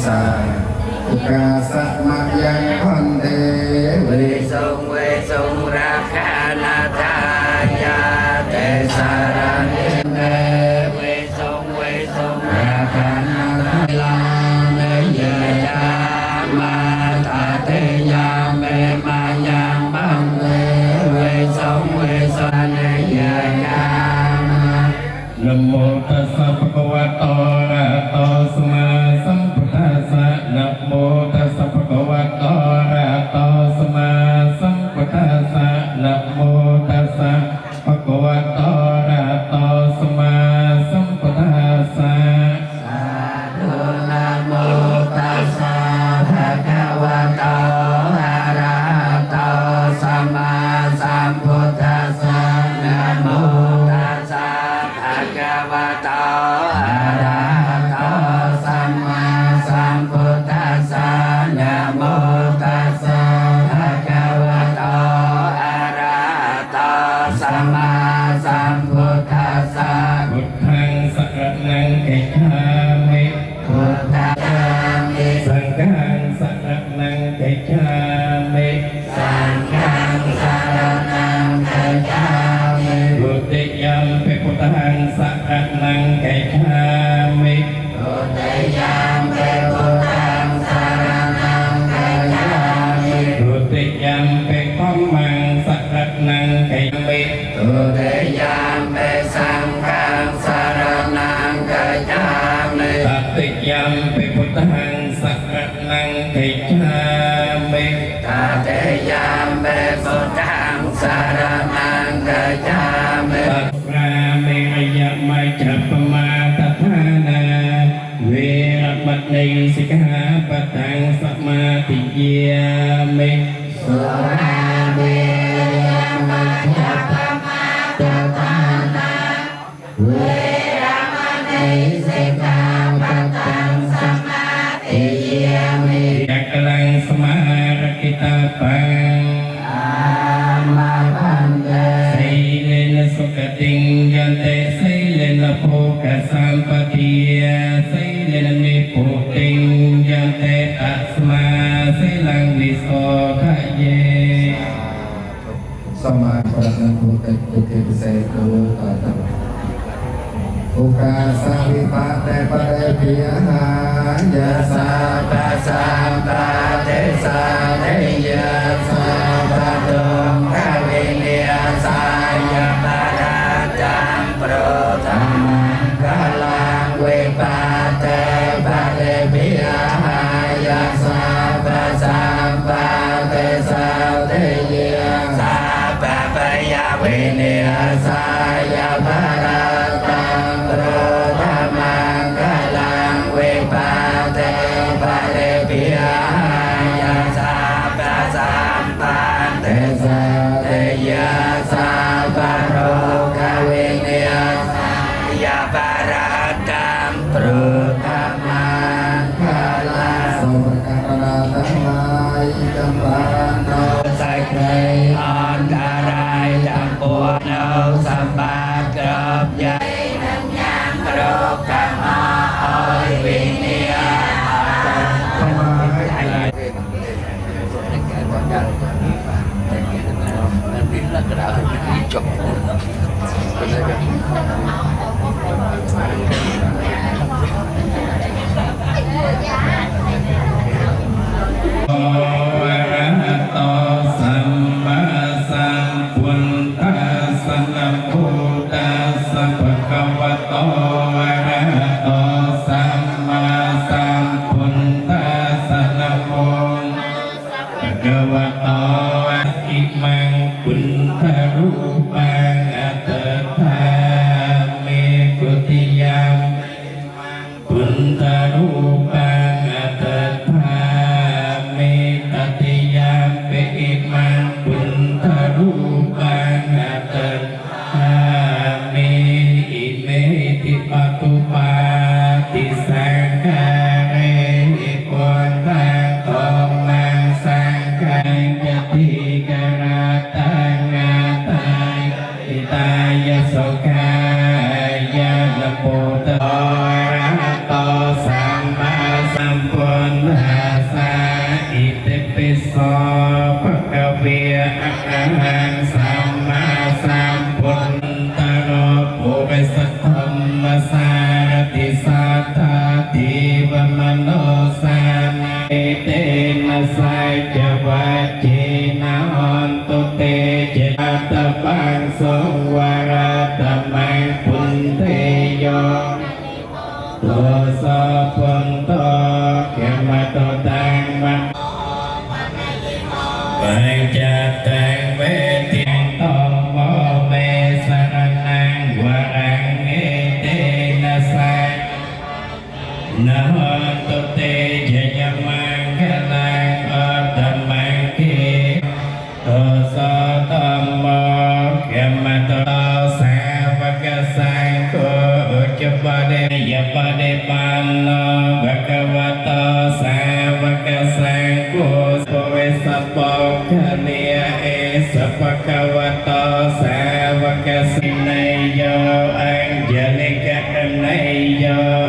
สัพพะสัมมายังพันเตเวสงเวสงราคานาทายาเตสารานิเนเวสงเวสงราคานาทายาเนเยยามาตาเตยาเมมายังบังเตเวสงเวสงเนเยยานะโมตัสสะภะคะวะโตอะระหะโตสัมมาสัมพุทธัสสะนะโมตัสสะภะคะวะโตอะระหะโตสัมมาสัมพุทธัสสะนะโมตัสสะภะคะวะโตอะระหะโตสัมมาสัมพุทธัสสะสาธุนะโมตัสสะภะคะวะโตอะระหะโตสัมมาสัมพุทธัสสะนะโมตัสสะภะคะวะโตอะระหะโตสัมมาสัมพุทธัสสะนะโมตัสสะภะคะวะโตอะระหะโตสัมมาสัมพุทธัสสะพุทธังสรณังเกขะมิพุทธังสังฆังสรณังเกขะมิสังฆังสรณังเกขะมิพุทธิยัมปิพุทธังสรณังเกขะมิพุทธิยัมปิพุทธังสรณังเกขะมิพุทธิยัมปิธัมมังสรณังเกขะมิพุทธิยัมปิสังฆังสรณังเกขะมิตติยัมปิพุทธังสรณังเกขะมิตติยัมปิพุทธังสรณังเกขะมิตัสสะเมยะมัจจปมาตถานาเวรมณีสิกขาปะทังสมาธิยามิสุราเมยะมัจจปมาตถานาเวรมณีสิกขาปะทังสมาธิยามิยักลังสมารกิตาปังอามาพันเตสีเลนะสุขติงยันเตสีเลนะโภคสัมปติยาสีเลนะนิโพติงยันเตตัสมาสีลังวิโสทะเยสมาปัสสะโภติตุเกตุเสโกตตะอุกาสาวิปะเตปะเรปิยหายะสาปะสัมปะเตสาเตยะสาปะดงคาวิเนียสายะปะราจังโปรธัมมังกะลังวิปะเตปะเรปิยหายะสาปะสัมปะเตสาเตยะสาปะปะยะวิเนียสายะปะราจังโปรธัมมังกะลังวิปะเตปะเรปิยหายะสา ปตุปาติสังฆาเรหิปุณตังโตมังสังฆังยติกราตังงาตายอิตายสุขายาลปุตโตระหะโตสัมมาสัมพุทธัสสะอิติปิโสภะคะวะอะระหังสัมมาสัมพุทธะโลปุริสธัมมสารติสัทธาทิวมโนสานิเตนะสัจวัจเจนะหันตุเตเจตปังสวรตมังปุณเทโยโตสะพุนโตเขมะโตตังมังปัญจตังเวทิโตโมเมสรณังวรังเอเตนะสัจนะหันตุเตเจยมังคลังอัตตมังเกโตสะธัมโมเขมะโตสาวกสังโฆอุจจปเดยปเดปันโนภะคะวะโตสาวกสังโฆโสเวสะโปคะเนียเอสะภะคะวะโตสาวกสิเนยโยอังเจลิกะเนยโย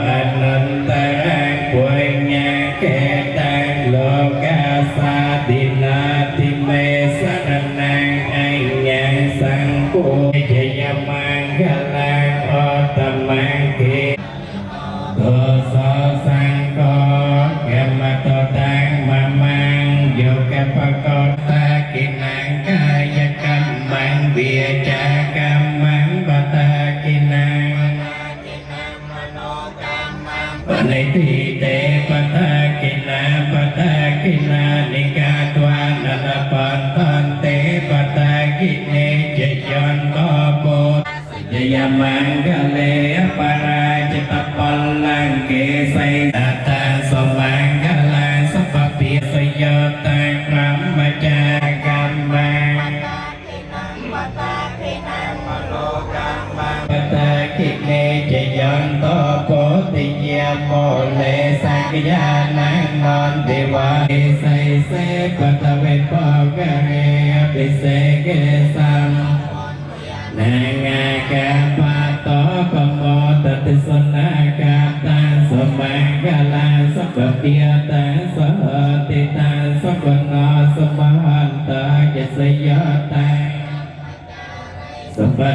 อนันตรังปุญญาเกตังโลกาสาดินาติเมสรณังอัญญังสังโฆเจยมังคลังอัตตมังเกโตสะสังโฆเขมะโตตังมะมังโยกะปะโกตะกินังกายกัมมังเวียจากัมมังปะตะกินังปณิทิเตปะตะกินาปะตะกินานิกาตวานันปันตันเตปะตะกิเนเจยันโตโปยยมังกะเลปะราจิตปัลลังเกสัยตัตตะสมังกะลังสัพพปิสยตังพรหมจากัมมังปะตะกิเนเจยันโตโปติยโมเลสังยานังนอนเทวาไสเสปะตะเวปะกะเรปิเสเกสัมนางากาปะโตปะโมตติสนากาตังสมังกะลังสัพพะตังสหติตังสัพพโนสมหันตายะสยตังสัพพะ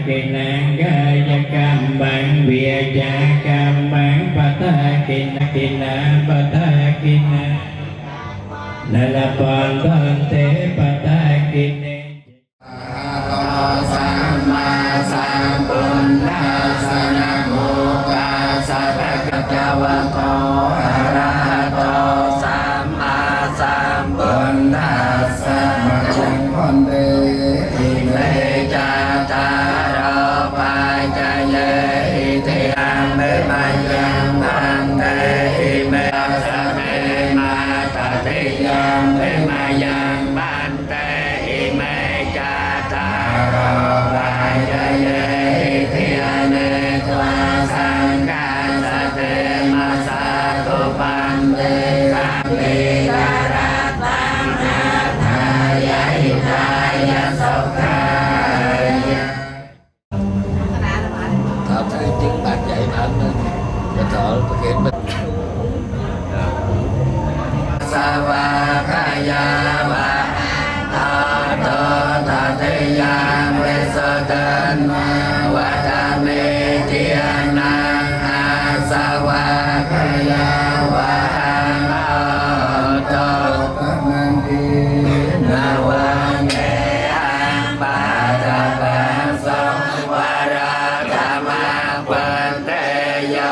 กินังกายกัมมังเวียจากัมมังปะตะกินะกินะปะตะกินะนัลปันตันเตปะตะกิเนสัมมาสัมพุทธัสสะนะโมตัสสะภะคะวะโตอะระหะโตสัมมาสัมพุทธัสสะนะโมพันเตอิเมจาตารปะจายะอิติอัมเมมายังพันเตอิเมสะเมมาตติยังเมมายังพันเตอิเมจาตารปะจายะอิติอันเนกวาสังฆาสะเตมาสาตุปันเตกัมมิการะตังนาทายะอิทายะสุขายะThảo thấy tiếng bạc dạy mà anh và thọ thực hiện mình sa va ca ya va tha tha tha thế ya me sa tan wa ta me thiên na sa va ca ya va na to nan di na wa nghe an ba ta ba sa wa ra ta ma quan te yo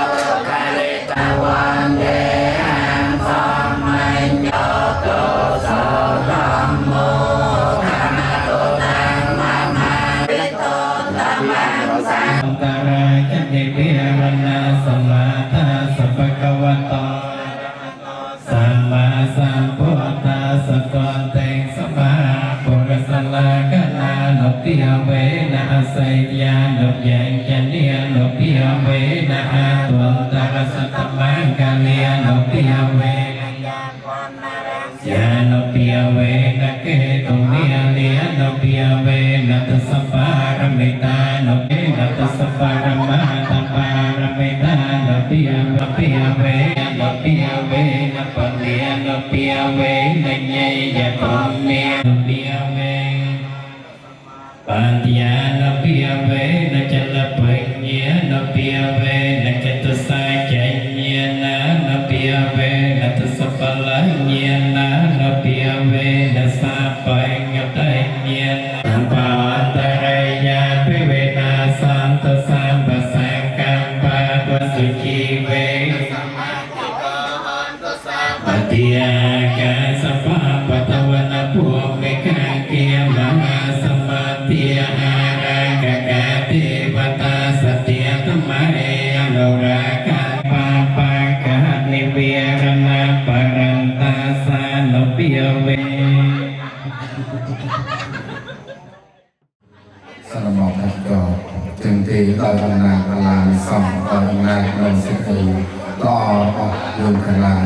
ca le ta wan de an sa mai yo to so tam mô tham to tam ma ma to tam ma saตระจันติวิหารณะสมาทาสัพพะคะวะโตสัมมาสัมพุทธัสสะก่อนแต่งสมาปุริสลากนาโนติเวนะสัยญาโนยังจันเนียโนติเว นะอาตุนตระสัตตมังกาเลียโนปิยเวนะยาโนปิยเวนะเกตุเนียเลียโนปิยเวนะตัสสะปารมิตาโนเกนะตัสสะปารมาตัปารมิตาโนปิยเวปิยเวโนปิยเวนะปะเลียโนปิยเวนะเยยะตุเนียโนปิยเวปัญญาโนปิยเวนะจัลปัญญาโนปิยเวนะจตุสัจจะญาณโนปิยเวนะตัสสะปะละญาณโนปิยเวนะสัพพัญญะตัญญาสัมปะตระยะภิเวนะสันตสัมปะสังกัมปะตุสุจีเวปฏิยากาสัพพะปัตวนะภูมิกังเกียมหาสมาธิอารังกกะเทวตาสติยตมะเออโลราคะปาปังกะนิเวรณะปรันตาสานุปิยเวสนมองครับก็จึงที่เราทำงานพลานส่องเราทำงานนนสิทธิ์ต่อออกยืนพลาน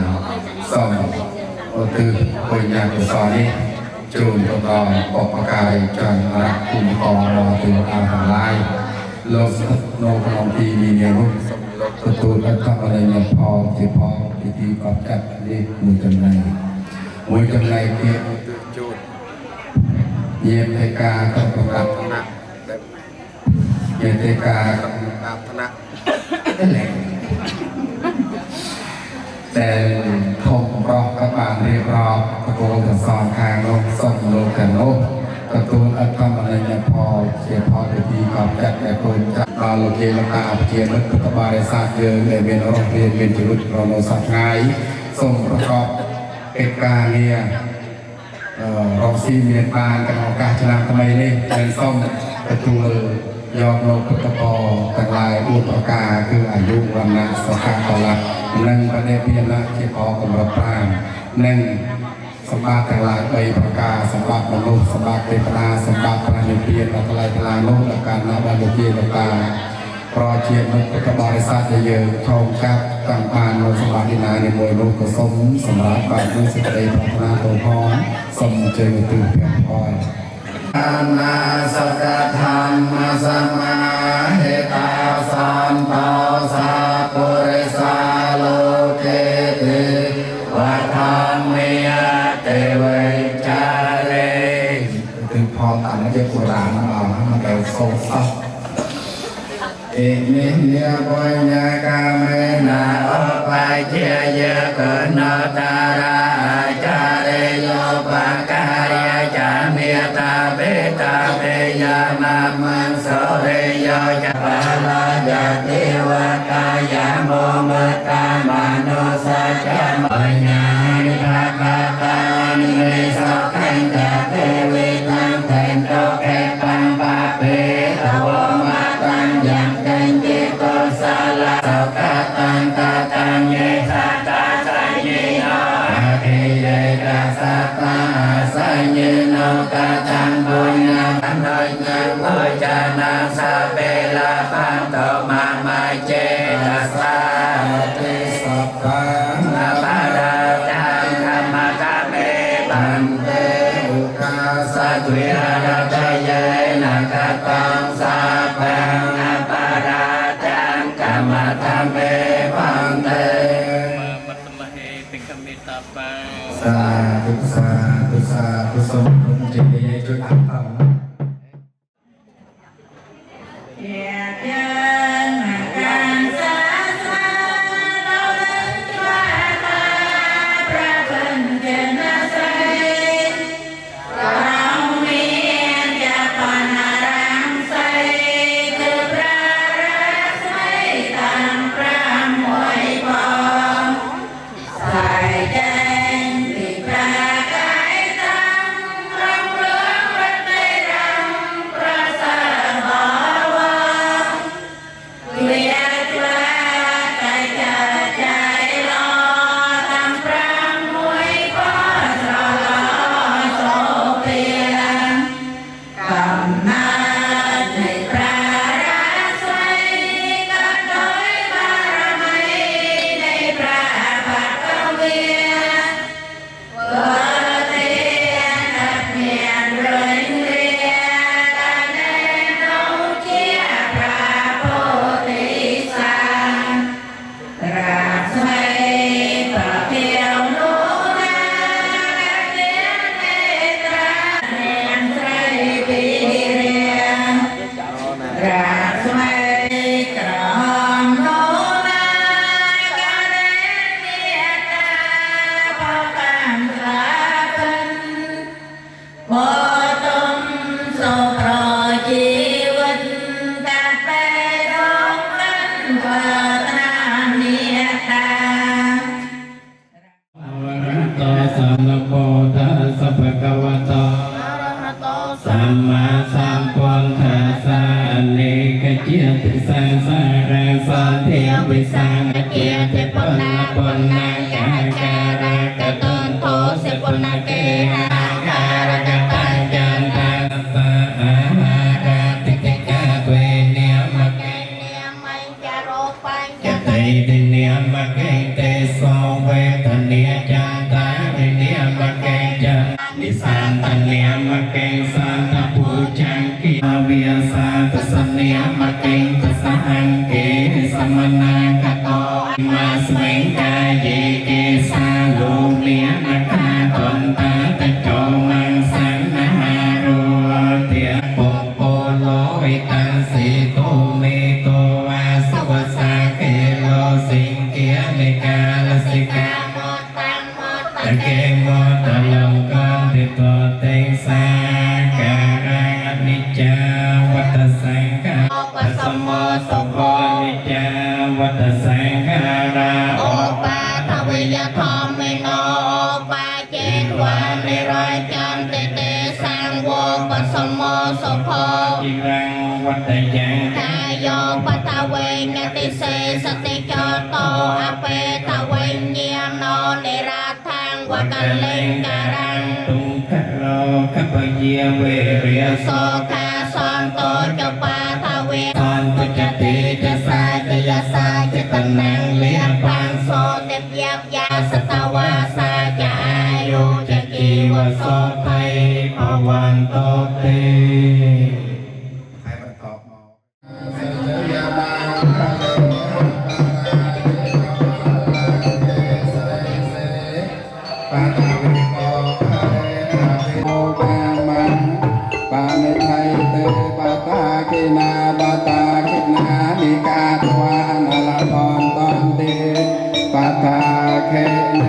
ส่องโอตือปัญญากุศลนี้จูนตัวต่อปกประกายจันรักคุณคองรอถึงอาหารไล่โลกโนพนมทีมีเนียนุประตูและทำอะไรเนี่ยพอที่พอพิธีกอบจัดนี่มือจำในเพียรจูนเย็นไทกากับกำลังนะเย็นไทกากับกำลังนะนั่นแหละแต่ทงรอกกระบาลเรียบรอบกระโดดสอนทางโลกส่งโลกกันโลกกระตูนอัตมอะไรเนี่ยพอเชียพอจะดีกอบจัดแต่คนจัดมาโลเกลกาเชียนึกกระบาลศาสตร์เยอะเลยเป็นโรงเรียนเป็นจุดเราโนสัตว์ไงส่งประกอบเอกการเนี่ยเราซีเมียนปานกันเอาการชนะทำไมเนี่ยเป็นส้มกระตูนยอมโลกตะปอต่างลายอุปการคืออายุวันนะสกัดตลักนั่งประเดี๋ยวเพียรละที่พอกำลังปรางนั่งสมบัติต่างลายไปประกาสมบัติมนุษย์สมบัติเทวดาสมบัติพระนิพพานอัตไลตลาโลกอาการนับวันเพียรตาเพราะเชียร์นุพุทธบริษัทเยอะชมกับต่างปานโลสมบัตินาในมวยโลกกสมสมบัติบาทด้วยสิทธิพัฒนาตัวพร้อมสมเจริญตื่นเพียงพอนาสกธรรมสมาเหตาสันตาสาปุริสาโลเกติวัฏามเมียเตวิจาเรถึงพอตัดแล้วจะกุรานเอามันแก่โซ่ซับเอมิเนียปัญญากาเมนะอปายเจียเยกนตาราจาเรโยปะการยจาเมตาเบตาเบยามามังโสเรโยจะปาลาญาเทวตายาโมมตามโนสัจจมัญญาณิภาคาตานิเมสขันตเทวิตังเทนโตเกปังปะเปตวมาตังยังเต็นติโกสาลาสกตังกตังเยสัตตาสัญญิโนอาทิเยตัสสะตาสัญญิโนกตังบุญญาปันโนยังโอจานังสะเปลาปันโตมามาเจตัสสะติสัพพังนาปาราจังธรรมะตะเมปันเตอุกาสัตวิหารตเยนะกตังสัพพังนาปาราจังธรรมะตะเมปันเตสาธุสาธุสาธุสมบูรณ์เจริญจุดอัตตาเกียรติยังการสาสนาเราเล่นว่าตาพระเป็นเจนใสเรามีจะปนารังใสคือพระรักใสตามพระมวยพรใส่ใจที่พระกา ยวิสังเกียเทปนาปนาคาการะกะตนโทเสปนาเกหาการะกะตังจันตังปะอาหาระติเกกะเวเนียมะเกเนียมัญจโรปัญจเตติเนียมะเกเตโสเวทเนียจันตาเนียมะเกจันนิสันตเนียมะเกสันตปูจังกิอาเวียสัตสเนียมะเกตสหังเกสมนาคโตมาสเวงกายเยเกสาโลเนียนาคาตนตาตะโจมังสังนาหาโรเตียปโปโลวิตังสีโตเมโตวาสวสาเกโลสิงเกียเมกาลสิกาโมตังโมตะเกโมตะลงกอนติโตเตสาการะนิจจาวัตสังฆาปัสสโมสุโภนิจจาวัตสังขาราโอปาทวิยธรรมโนปาเจตวานิรอยจันติเตสังโวปัสสโมสุโภจิรังวัตยังกายโยปัตเวงติเสสติจโตอเปตเวเนียโนนิราทังวกัลเลงการังตุงคโรขปเยเวเรียโสคาสอนโตจปาทเวสอนปุจติจะสาจยสาจิตนังเลียปังโสเตปยบยาสตวาสาจะอายุจะกีวโสไทยภวันโตเตนาบาตาคินานิกาตวานาลาตอนตอนเตปาตาเคเน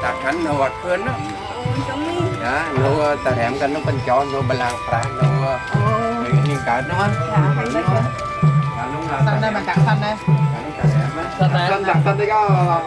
ta khánh nó hoạt hơn đó, nó ta thèm cái nó bên cho nó bên làng phải nó hiện cả nó Xanh đây mà cắt xanh đây. xanh đặt xanh đi có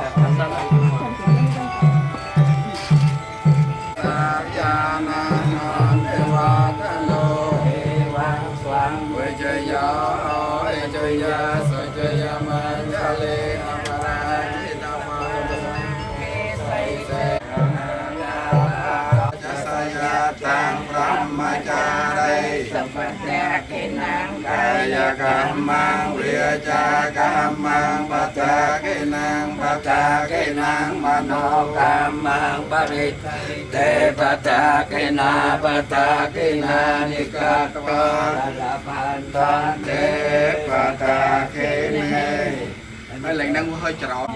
Kaya kamang viya kamang bata kenang mano kamang parit te bata kena nikatwa lalapan te bata kene mấy lần đang hơi chảo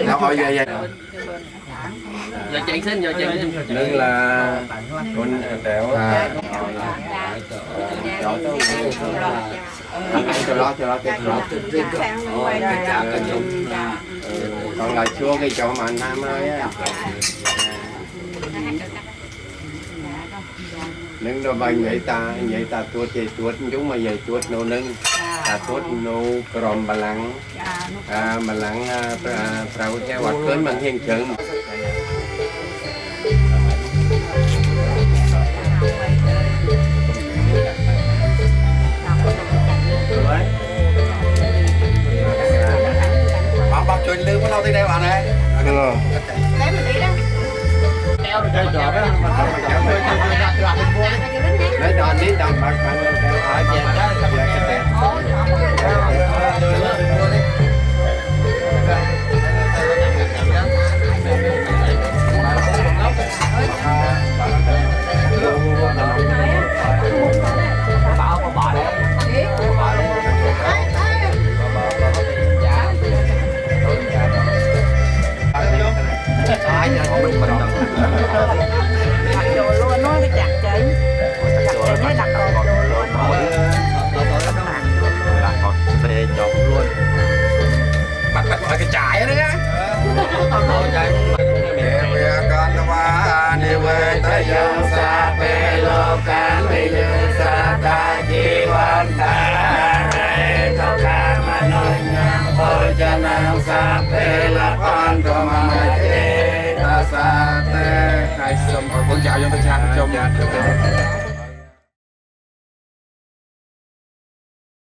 nó ôi vậy giờ chạy xin nên là con đéo cho lo còn là chua cái chỗ mà anh Nam ơi á nâng đồ bằng vậy ta tuốt vậy tuốt chúng mà vậy tuốt nô nâng ta tuốt nô crom bà lăng prau theo hoạt cơn bằng hiền chừng bác chuyện lưu có lâu tới đây bạn này Lấy mình đi đó. lấy đòn đi đòn bạc bạc ở Đặt đồ luôn nó cái chặt chị. Chặt chị nhé đặt đồ luôn. về chọn luôn bắt ở cái trại đấy á con qua đi về tới dân xa về lô can đi dân xa ta chỉ quan ta này thâu ca mà nói nhang ôi cha nàng xa về là con của mà chế ta xa tê hai sông con chào cho ta cha chồng